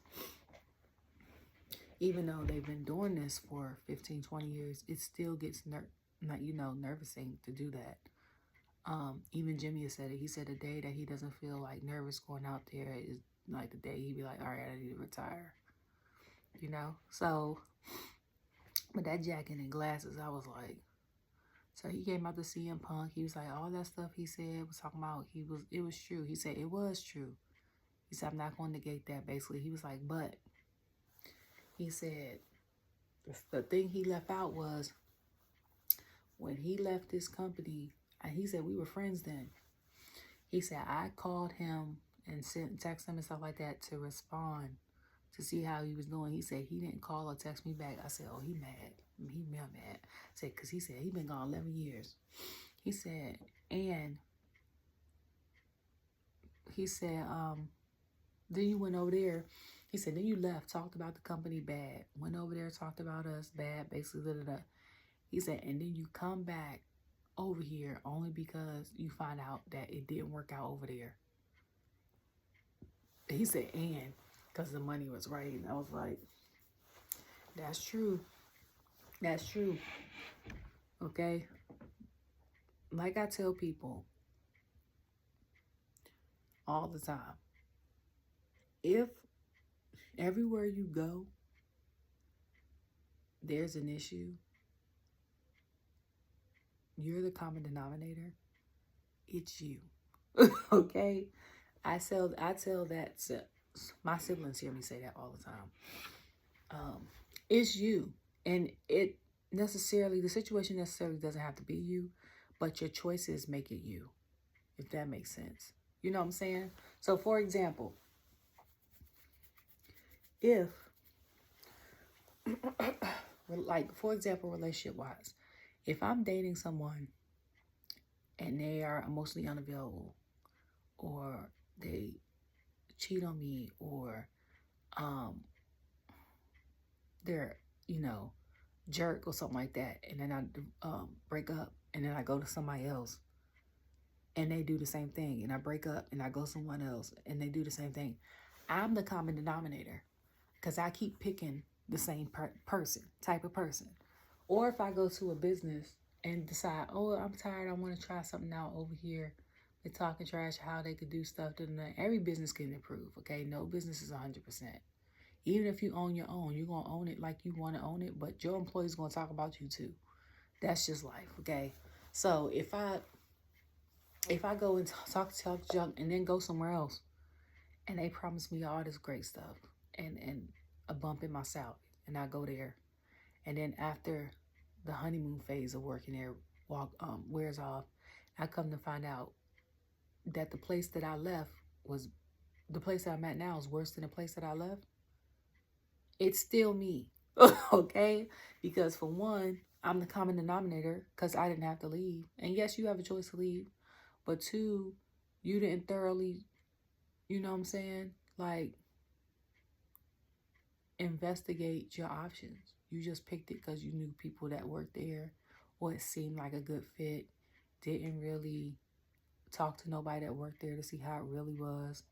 even though they've been doing this for 15, 20 years, it still gets nervousing to do that. Even Jimmy has said it. He said the day that he doesn't feel like nervous going out there is like the day he'd be like, all right, I need to retire. You know? So, but that jacket and glasses, I was like, so he came out to CM Punk. He was like, all that stuff he said was talking about, it was true. He said, it was true. He said, I'm not going to negate that, basically. He was like, but he said, the thing he left out was when he left this company, and he said, we were friends then. He said, I called him and text him and stuff like that to respond, to see how he was doing. He said, he didn't call or text me back. I said, oh, he mad. He mad. I said, because he said, he been gone 11 years. He said, and he said, then you went over there. He said, then you left, talked about the company bad. Went over there, talked about us bad, basically. He said, and then you come back over here only because you find out that it didn't work out over there. He said, and because the money was right. And I was like, that's true. That's true. Okay. Like I tell people all the time, if everywhere you go, there's an issue, you're the common denominator, it's you. Okay? I tell that to my siblings, hear me say that all the time. It's you. And the situation necessarily doesn't have to be you, but your choices make it you, if that makes sense. You know what I'm saying? So, for example, if, relationship-wise, if I'm dating someone and they are emotionally unavailable, or they cheat on me, or they're, jerk or something like that, and then I break up, and then I go to somebody else, and they do the same thing, and I break up, and I go to someone else, and they do the same thing, I'm the common denominator, because I keep picking the same type of person. Or if I go to a business and decide, oh, I'm tired, I want to try something out over here, they're talking trash, how they could do stuff. Every business can improve, okay? No business is 100%. Even if you own your own, you're going to own it like you want to own it, but your employees going to talk about you too. That's just life, okay? So if I go and talk junk and then go somewhere else and they promise me all this great stuff and a bump in my salary, and I go there, and then after the honeymoon phase of working there wears off, I come to find out that the place that I left was, the place that I'm at now is worse than the place that I left. It's still me, okay? Because for one, I'm the common denominator because I didn't have to leave. And yes, you have a choice to leave. But two, you didn't thoroughly, you know what I'm saying? Like, investigate your options. You just picked it because you knew people that worked there, or it seemed like a good fit. Didn't really talk to nobody that worked there to see how it really was.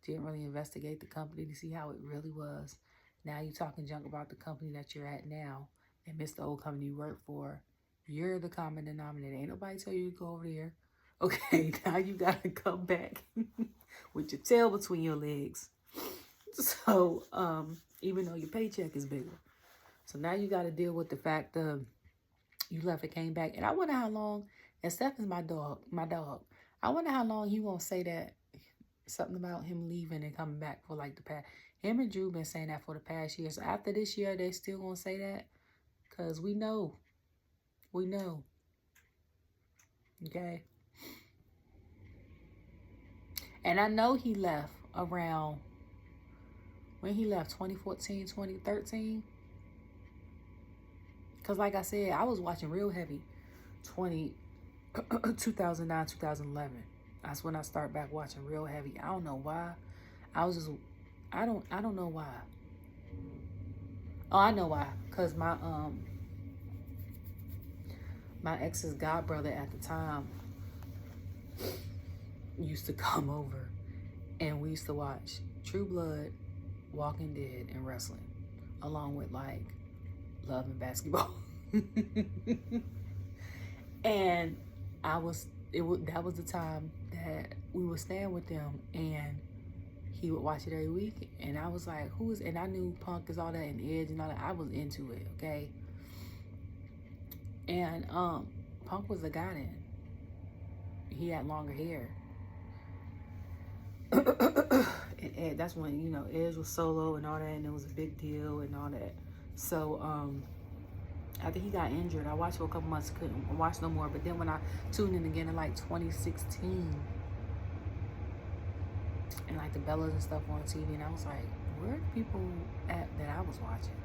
Didn't really investigate the company to see how it really was. Now you're talking junk about the company that you're at now and miss the old company you worked for. You're the common denominator. Ain't nobody tell you to go over there. Okay, now you got to come back with your tail between your legs. So, even though your paycheck is bigger. So now you got to deal with the fact that you left and came back. And I wonder how long, and Seth is my dog. I wonder how long he won't say that, something about him leaving and coming back for like the past. Him and Drew been saying that for the past year. So after this year, they still gonna say that? Because we know. We know. Okay? And I know he left around, when he left, 2014, 2013. Because like I said, I was watching real heavy 2009, 2011. That's when I started back watching real heavy. I don't know why. I don't know why. Oh, I know why. Because my ex's godbrother at the time used to come over, and we used to watch True Blood, Walking Dead, and wrestling, along with like Love and Basketball. And that was the time that we were staying with them, and he would watch it every week. And I was like, and I knew Punk is all that, and Edge and all that. I was into it, okay? And Punk was a guy then. He had longer hair. And Ed, that's when, Edge was solo and all that, and it was a big deal and all that. So after he got injured, I watched for a couple months, couldn't watch no more. But then when I tuned in again in like 2016, and like the Bellas and stuff on TV, and I was like, where are the people at that I was watching?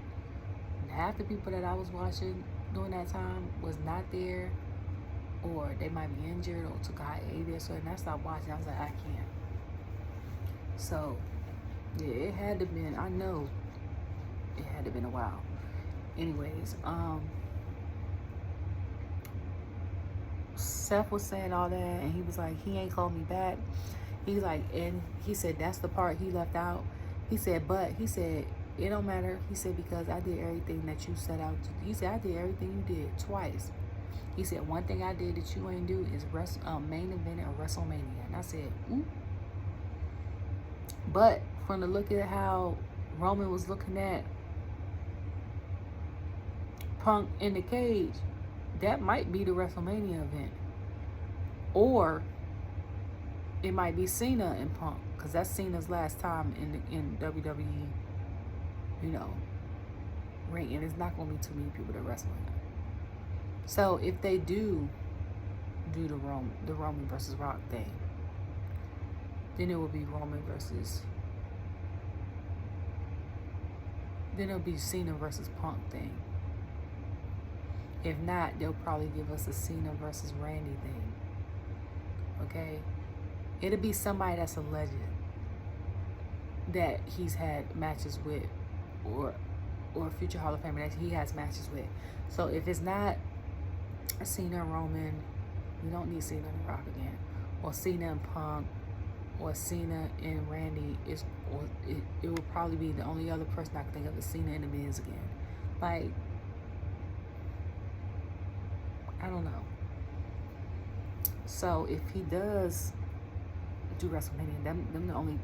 And half the people that I was watching during that time was not there, or they might be injured or took a hiatus, and I stopped watching. I was like, I can't. So yeah, it had to been, I know it had to been a while. Anyways, Seth was saying all that, and he was like, he ain't called me back. He's like, and he said that's the part he left out. He said, but he said it don't matter. He said because I did everything that you set out to. He said I did everything you did twice. He said one thing I did that you ain't do is main event at WrestleMania. And I said, ooh. But from the look at how Roman was looking at Punk in the cage, that might be the WrestleMania event. Or it might be Cena and Punk, because that's Cena's last time in WWE, you know, ring. And it's not going to be too many people that wrestle in it. So if they do the Roman versus Rock thing, then it will be Roman versus, then it'll be Cena versus Punk thing. If not, they'll probably give us a Cena versus Randy thing. Okay? It'll be somebody that's a legend that he's had matches with, or a future Hall of Famer that he has matches with. So if it's not Cena and Roman, we don't need Cena and Rock again, or Cena and Punk, or Cena and Randy. It will probably be the only other person I can think of is Cena and the Miz again. Like, I don't know. So if he does do WrestleMania, them the only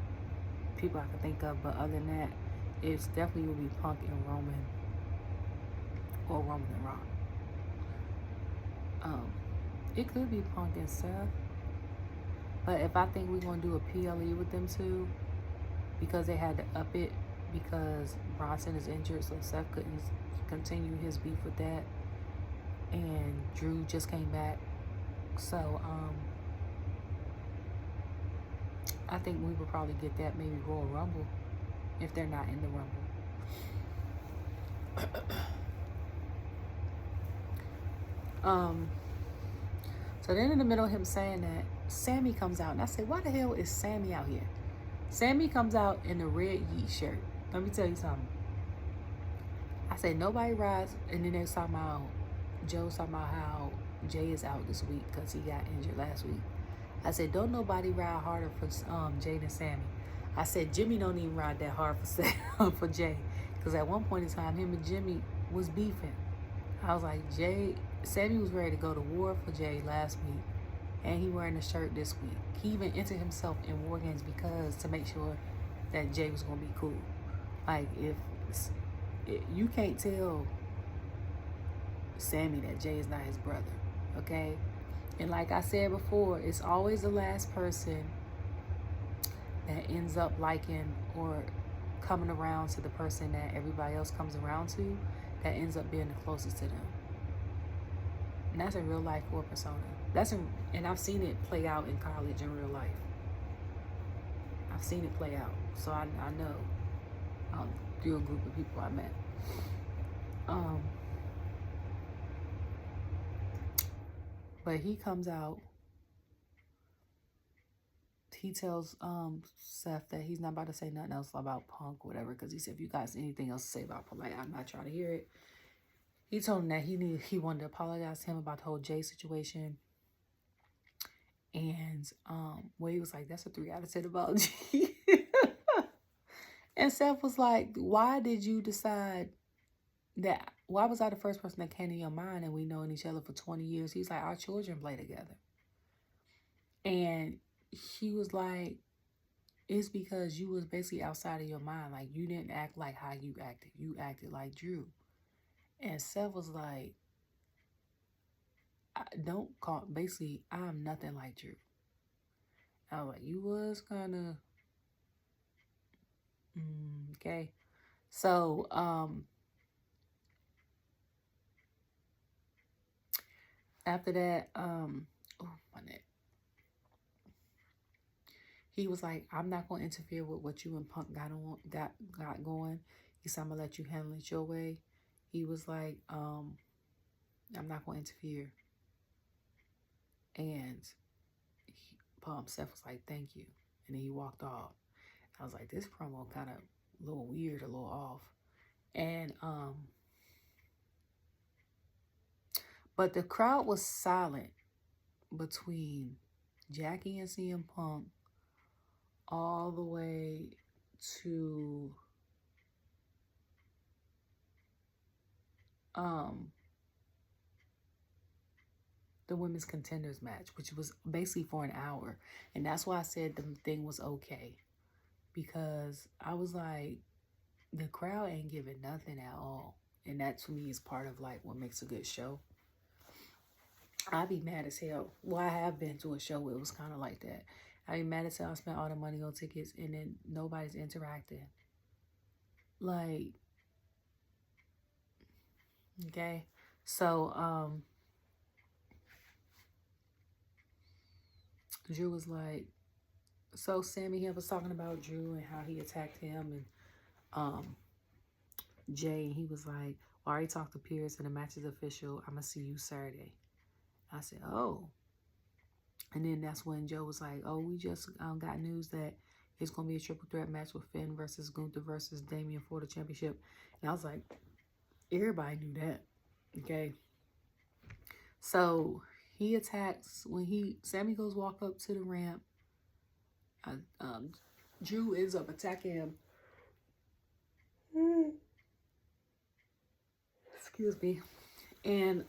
people I can think of. But other than that, it's definitely will be Punk and Roman, or Roman and Rock. It could be Punk and Seth. But if I think we're going to do a PLE with them two, because they had to up it because Bronson is injured, so Seth couldn't continue his beef with that. And Drew just came back. So, I think we would probably get that maybe Royal Rumble if they're not in the Rumble. So then in the middle of him saying that, Sami comes out. And I said, why the hell is Sami out here? Sami comes out in a red Yeet shirt. Let me tell you something. I said, nobody rides. And then they're talking about, Joe's talking about how Jay is out this week because he got injured last week. I said, don't nobody ride harder for Jay than Sami. I said, Jimmy don't even ride that hard for Jay. Because at one point in time, him and Jimmy was beefing. I was like, Sami was ready to go to war for Jay last week. And he wearing a shirt this week. He even entered himself in War Games because to make sure that Jay was going to be cool. Like, if you can't tell Sami that Jay is not his brother, okay? And like I said before, it's always the last person that ends up liking or coming around to the person that everybody else comes around to that ends up being the closest to them. And that's a real life war persona. And I've seen it play out in college in real life. I've seen it play out. So I know through a group of people I met. But he comes out. He tells Seth that he's not about to say nothing else about Punk or whatever, because he said, if you guys anything else to say about Punk, like, I'm not trying to hear it. He told him that he wanted to apologize to him about the whole Jay situation. And Wade was like, that's a 3 out of 10 apology. And Seth was like, why did you decide that? Why was I the first person that came to your mind, and we known each other for 20 years? He's like, our children play together. And he was like, it's because you was basically outside of your mind. Like, you didn't act like how you acted. You acted like Drew. And Seth was like, basically, I'm nothing like Drew. I was like, you was kind of, okay. So, after that, oh, my neck. He was like, I'm not going to interfere with what you and Punk got going. He said, I'm going to let you handle it your way. He was like, I'm not going to interfere. And Seth was like, thank you. And then he walked off. I was like, this promo kind of a little weird, a little off. And, but the crowd was silent between Jackie and CM Punk all the way to the women's contenders match, which was basically for an hour. And that's why I said the thing was okay. Because I was like, the crowd ain't giving nothing at all. And that to me is part of like what makes a good show. I'd be mad as hell. Well, I have been to a show where it was kind of like that. I'd be mad as hell. I spent all the money on tickets and then nobody's interacting. Like, okay. So, Drew was like, so Sami here was talking about Drew and how he attacked him and Jay, and he was like, well, I already talked to Pierce and the match is official. I'm gonna see you Saturday. I said, oh. And then that's when Joe was like, oh, we just got news that it's gonna be a triple threat match with Finn versus Gunther versus Damien for the championship. And I was like, everybody knew that. Okay. So he attacks when Sami goes walk up to the ramp. Drew ends up attacking him. Excuse me. And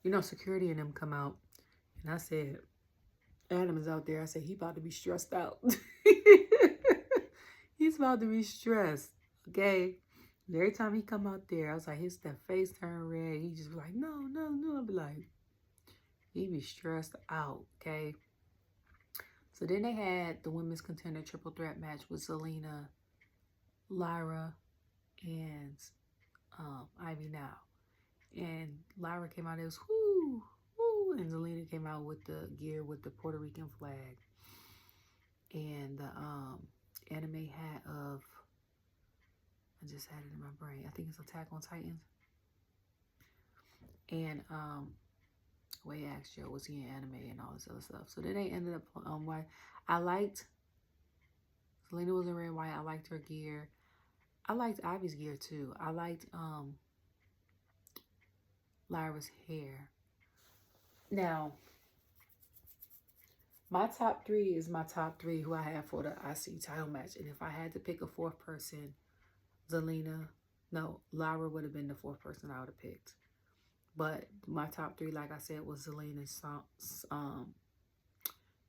you know, security and them come out. And I said, Adam is out there. I said, he about to be stressed out. He's about to be stressed. Okay. Every time he come out there, I was like, that face turn red. He just be like, no. I'll be like, he be stressed out. Okay. So then they had the women's contender triple threat match with Zelina, Lyra, and Ivy Nile. And Lyra came out, it was whoo, whoo. And Zelina came out with the gear with the Puerto Rican flag. And the anime hat of, I just had it in my brain. I think it's Attack on Titans. And Wyatt asked Joe, was he in anime and all this other stuff. So then they ended up, I liked, Zelina was in red and white. I liked her gear. I liked Ivy's gear too. I liked Lyra's hair. Now, my top three is my top three who I have for the IC title match. And if I had to pick a fourth person, Lyra would have been the fourth person I would have picked. But my top three, like I said, was Zelina,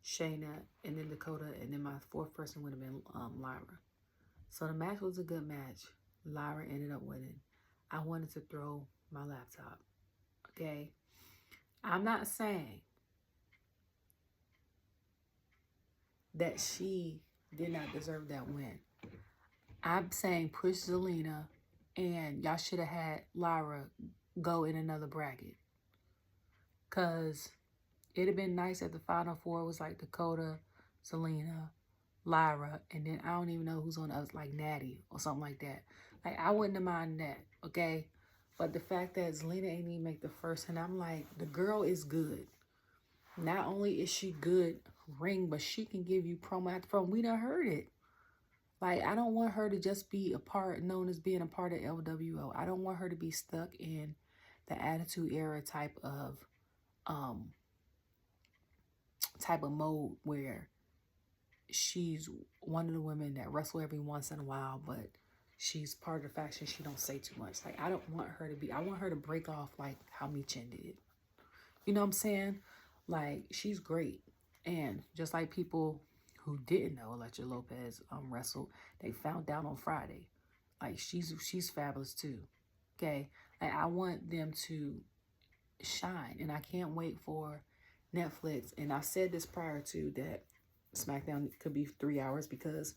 Shayna, and then Dakota. And then my fourth person would have been Lyra. So the match was a good match. Lyra ended up winning. I wanted to throw my laptop. Okay? I'm not saying that she did not deserve that win. I'm saying push Zelina, and y'all should have had Lyra go in another bracket. Because it'd have been nice if the final four was like Dakota, Zelina, Lyra, and then I don't even know who's on the other, like Natty or something like that. Like, I wouldn't have minded that, okay? But the fact that Zelina ain't even make the first, and I'm like, the girl is good. Not only is she good ring, but she can give you promo after promo. We done heard it. Like, I don't want her to just be known as being a part of LWO. I don't want her to be stuck in the Attitude Era type of mode where she's one of the women that wrestle every once in a while, but she's part of the faction. She don't say too much. Like, I don't want her to be, I want her to break off like how Michin did. You know what I'm saying? Like, she's great. And just like people who didn't know Elektra Lopez wrestled, they found out on Friday. Like, she's fabulous too. Okay? Like, I want them to shine. And I can't wait for Netflix. And I said this prior to that SmackDown could be 3 hours, because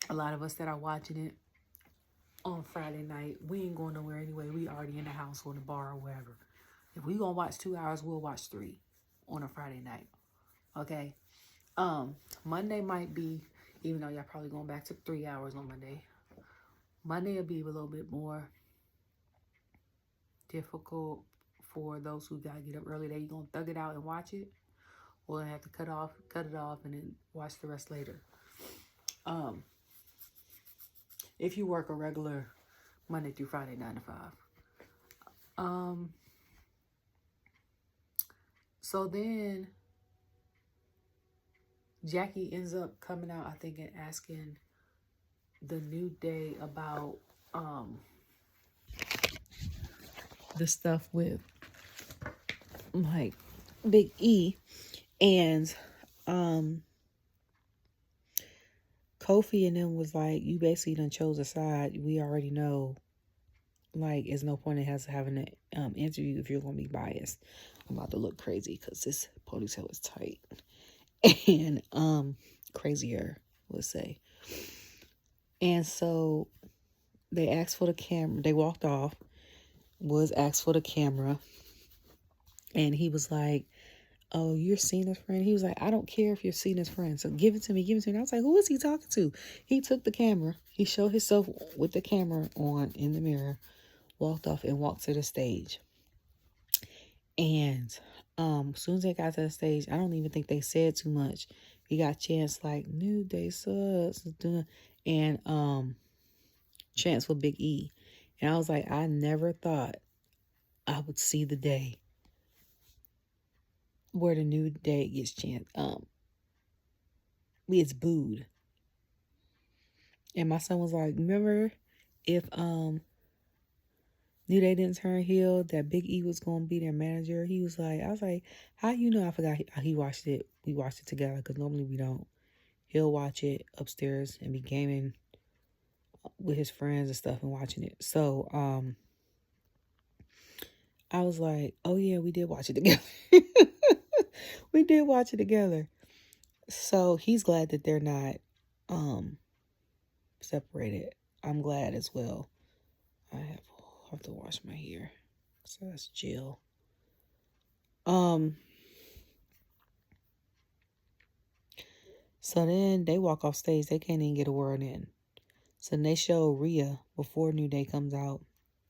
a lot of us that are watching it on Friday night, we ain't going nowhere anyway. We already in the house or the bar or wherever. If we gonna watch 2 hours, we'll watch 3 on a Friday night. Okay? Monday might be, even though y'all probably going back to 3 hours on Monday, Monday will be a little bit more difficult for those who gotta get up early. That you gonna thug it out and watch it, or have to cut it off and then watch the rest later. If you work a regular Monday through Friday 9 to 5. So then Jackie ends up coming out, I think, and asking the New Day about the stuff with like Big E, and Kofi and them was like, you basically done chose a side. We already know, like, there's no point in having an interview if you're gonna be biased. I'm about to look crazy because this ponytail is tight and crazier, let's say. And so they asked for the camera. They walked off. Was asked for the camera, and he was like, oh, you're Cena's friend? He was like, I don't care if you're Cena's friend, so give it to me, give it to me. And I was like, who is he talking to? He took the camera. He showed himself with the camera on in the mirror, walked off and walked to the stage. And as soon as they got to the stage, I don't even think they said too much. He got chants like, New Day sucks, and chants for Big E. And I was like, I never thought I would see the day where the New Day gets gets booed. And my son was like, remember if New Day didn't turn heel, that Big E was gonna be their manager? He was like, I was like, how you know? I forgot he watched it. We watched it together because normally we don't. He'll watch it upstairs and be gaming with his friends and stuff and watching it. So I was like, oh yeah, we did watch it together. We did watch it together. So he's glad that they're not separated. I'm glad as well. I have to wash my hair. So that's Jill. So then they walk off stage. They can't even get a word in. So then they show Rhea before New Day comes out.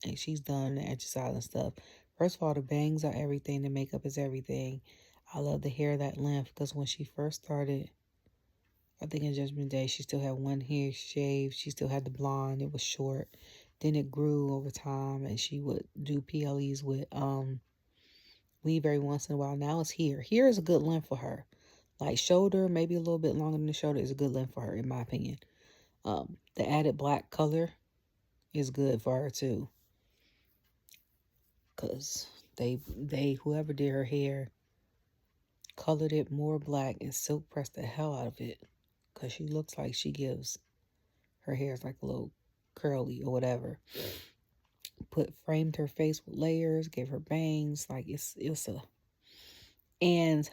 And she's done the exercise and stuff. First of all, the bangs are everything. The makeup is everything. I love the hair that length. Because when she first started, I think in Judgment Day, she still had one hair shaved. She still had the blonde. It was short. Then it grew over time. And she would do PLEs with weave every once in a while. Now it's here. Here is a good length for her. Like shoulder, maybe a little bit longer than the shoulder is a good length for her, in my opinion. The added black color is good for her too. Because they whoever did her hair colored it more black and silk pressed the hell out of it. Because she looks like she gives her hair is like a little curly or whatever. Framed her face with layers, gave her bangs. Like it was a. And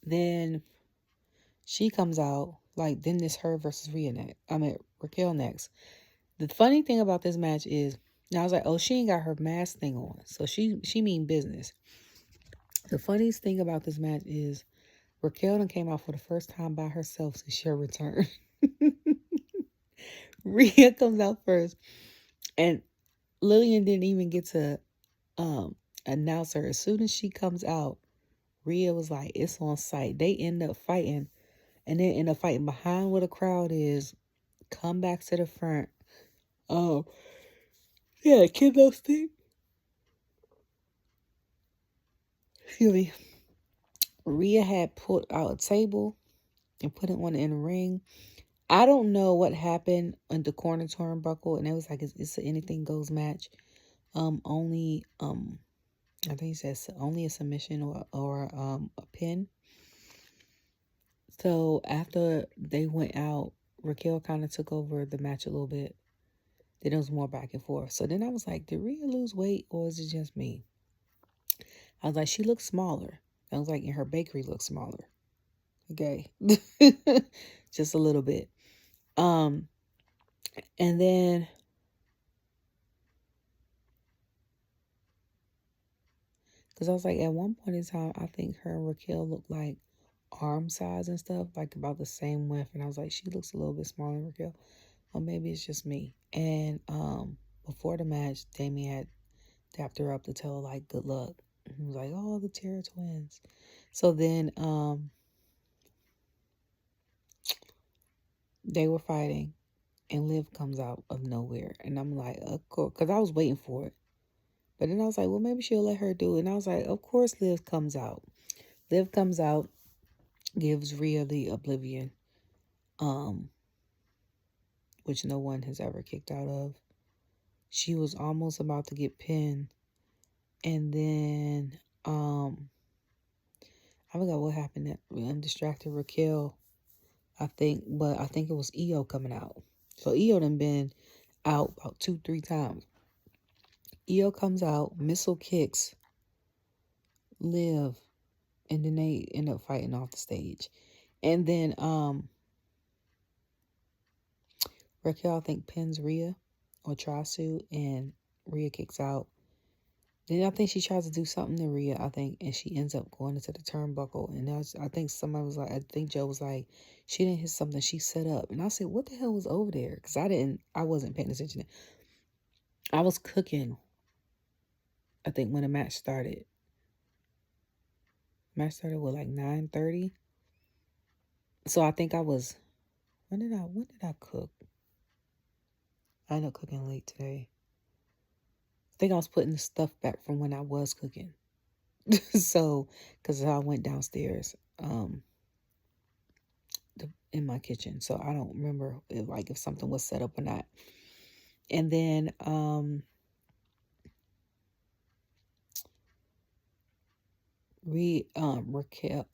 then she comes out, like, then it's her versus Rhea next. Raquel next. The funny thing about this match is, now I was like, oh, she ain't got her mask thing on. So she mean business. The funniest thing about this match is Raquel done came out for the first time by herself since her return. Rhea comes out first. And Lillian didn't even get to announce her. As soon as she comes out, Rhea was like, it's on site. They end up fighting. And then end up fighting behind where the crowd is. Come back to the front. Oh, yeah, kendo stick. Excuse me. Rhea had put out a table and put it on in the ring. I don't know what happened on the corner turnbuckle, and it was like it's an anything goes match. Only I think he says only a submission or a pin. So after they went out, Raquel kind of took over the match a little bit. Then it was more back and forth. So then I was like, did Rhea lose weight or is it just me? I was like, she looks smaller. I was like, and her bakery looks smaller. Okay. Just a little bit. And then because I was like, at one point in time, I think her and Raquel looked like arm size and stuff, like about the same width. And I was like, she looks a little bit smaller than Raquel. Or maybe it's just me. And before the match, Damien had dapped her up to tell her, like, good luck. And he was like, oh, the Terra twins. So then they were fighting. And Liv comes out of nowhere. And I'm like, of course, because I was waiting for it. But then I was like, well, maybe she'll let her do it. And I was like, of course Liv comes out. Liv comes out, gives Rhea the Oblivion, which no one has ever kicked out of. She was almost about to get pinned. And then, I forgot what happened. That distracted Raquel, I think. But I think it was Io coming out. So Io done been out about 2-3 times. Io comes out, missile kicks Liv, and then they end up fighting off the stage. And then Raquel, I think, pins Rhea or tries to, and Rhea kicks out. Then I think she tries to do something to Rhea, I think, and she ends up going into the turnbuckle. And I think somebody was like, I think Joe was like, she didn't hit something she set up. And I said, what the hell was over there? Because I wasn't paying attention. I was cooking, I think, when the match started. Match started with like 9:30. So I think I was, when did I cook? I ended up cooking late today. I think I was putting the stuff back from when I was cooking. So, because I went downstairs in my kitchen. So I don't remember if something was set up or not. And then Raquel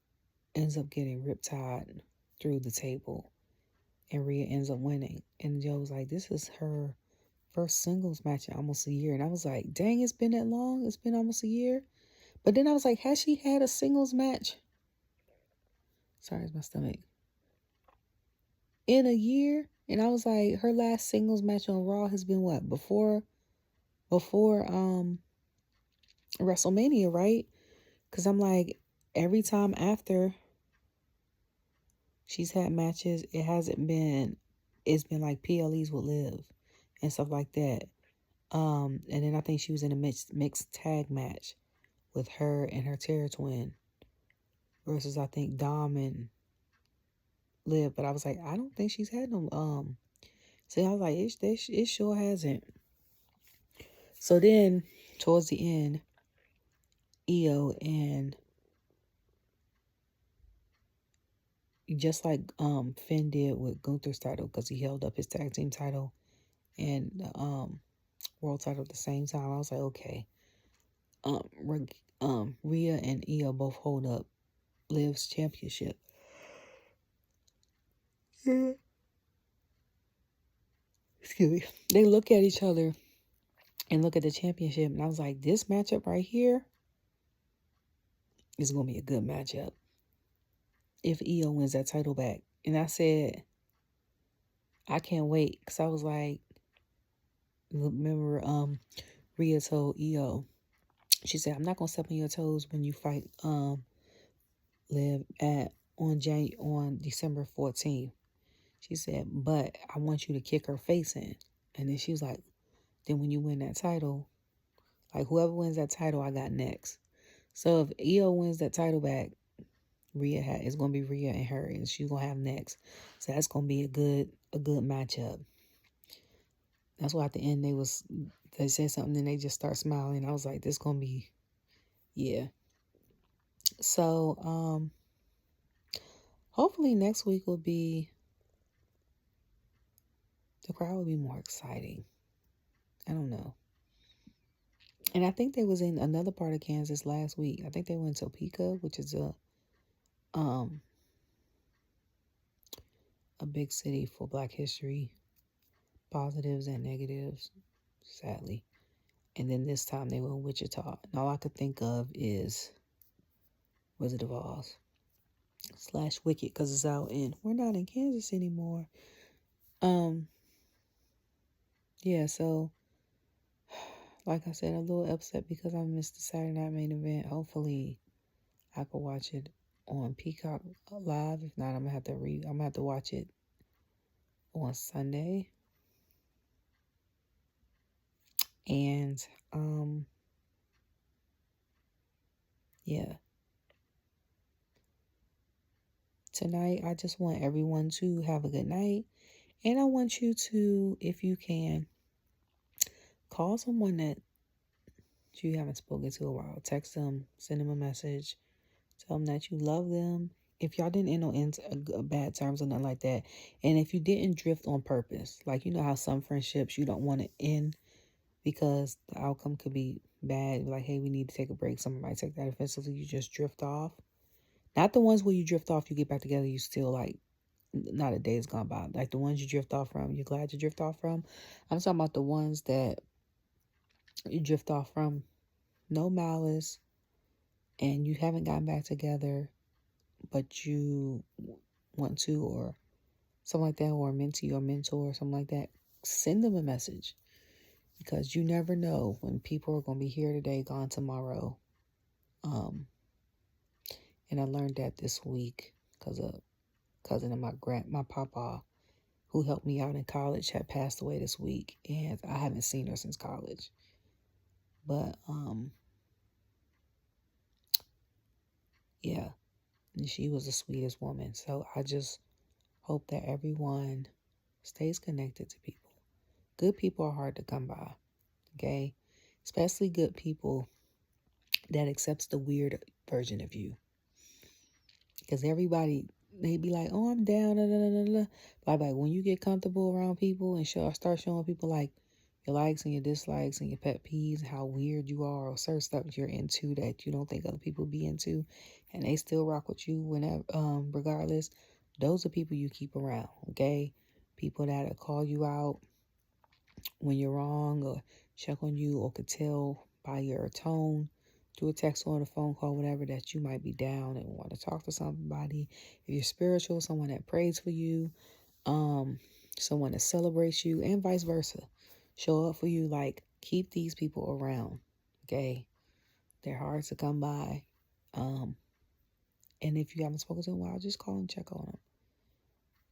ends up getting riptide through the table. And Rhea ends up winning. And Joe was like, this is her first singles match in almost a year. And I was like, dang, it's been that long? It's been almost a year? But then I was like, has she had a singles match? Sorry, it's my stomach. In a year? And I was like, her last singles match on Raw has been what? Before WrestleMania, right? Because I'm like, every time after she's had matches, it's been like PLEs with Liv and stuff like that. And then I think she was in a mixed tag match with her and her Terror Twin versus, I think, Dom and Liv. But I was like, I don't think she's had no so I was like, it sure hasn't. So then towards the end, Io and just like Finn did with Gunther's title, because he held up his tag team title and the world title at the same time. I was like, okay. Rhea and Io both hold up Liv's championship. Excuse me. They look at each other and look at the championship, and I was like, this matchup right here is gonna be a good matchup if Io wins that title back. And I said, I can't wait, because I was like, remember Rhea told Io, she said, I'm not gonna step on your toes when you fight Liv on December 14th. She said, but I want you to kick her face in. And then she was like, then when you win that title, like whoever wins that title, I got next. So if Io wins that title back, it's gonna be Rhea and her, and she's gonna have next. So that's gonna be a good matchup. That's why at the end they said something and they just start smiling. I was like, this gonna be, yeah. So hopefully next week will be, the crowd will be more exciting. I don't know. And I think they was in another part of Kansas last week. I think they went to Topeka, which is a big city for Black history, positives and negatives, sadly. And then this time they were in Wichita. And all I could think of is Wizard of Oz / Wicked, because it's out in, we're not in Kansas anymore. Yeah, so like I said, a little upset because I missed the Saturday night main event. Hopefully I could watch it on Peacock Live. If not, I'm gonna have to watch it on Sunday. And yeah. Tonight I just want everyone to have a good night. And I want you to, if you can, call someone that that you haven't spoken to in a while. Text them, send them a message, tell them that you love them. If y'all didn't end on bad terms or nothing like that, and if you didn't drift on purpose, like you know how some friendships you don't want to end because the outcome could be bad, like, hey, we need to take a break. Someone might take that offensively. You just drift off. Not the ones where you drift off, you get back together, you still like, not a day has gone by. Like the ones you drift off from, you're glad you drift off from. I'm talking about the ones that you drift off from, no malice, and you haven't gotten back together, but you want to, or something like that, or a mentee or mentor or something like that. Send them a message, because you never know when people are going to be here today, gone tomorrow. And I learned that this week because a cousin of my papa, who helped me out in college, had passed away this week, and I haven't seen her since college. But yeah, and she was the sweetest woman. So I just hope that everyone stays connected to people. Good people are hard to come by, okay? Especially good people that accepts the weird version of you. Because everybody, they be like, oh, I'm down, da, da, da, da. But like, when you get comfortable around people and start showing people like your likes and your dislikes and your pet peeves, and how weird you are, or certain stuff you're into that you don't think other people be into, and they still rock with you whenever, regardless, those are people you keep around, okay? People that'll call you out when you're wrong, or check on you, or could tell by your tone, through a text or a phone call, whatever, that you might be down and want to talk to somebody. If you're spiritual, someone that prays for you, someone that celebrates you, and vice versa. Show up for you. Like, keep these people around, okay? They're hard to come by. And if you haven't spoken to them, well, just call and check on them.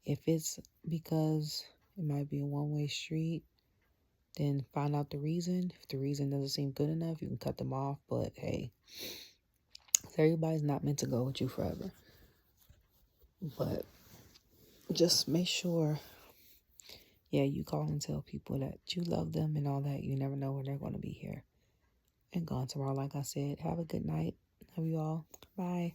If it's because it might be a one-way street, then find out the reason. If the reason doesn't seem good enough, you can cut them off. But hey, everybody's not meant to go with you forever. But just make sure, you call and tell people that you love them and all that. You never know when they're going to be here and gone tomorrow. Like I said, have a good night. Love you all. Bye.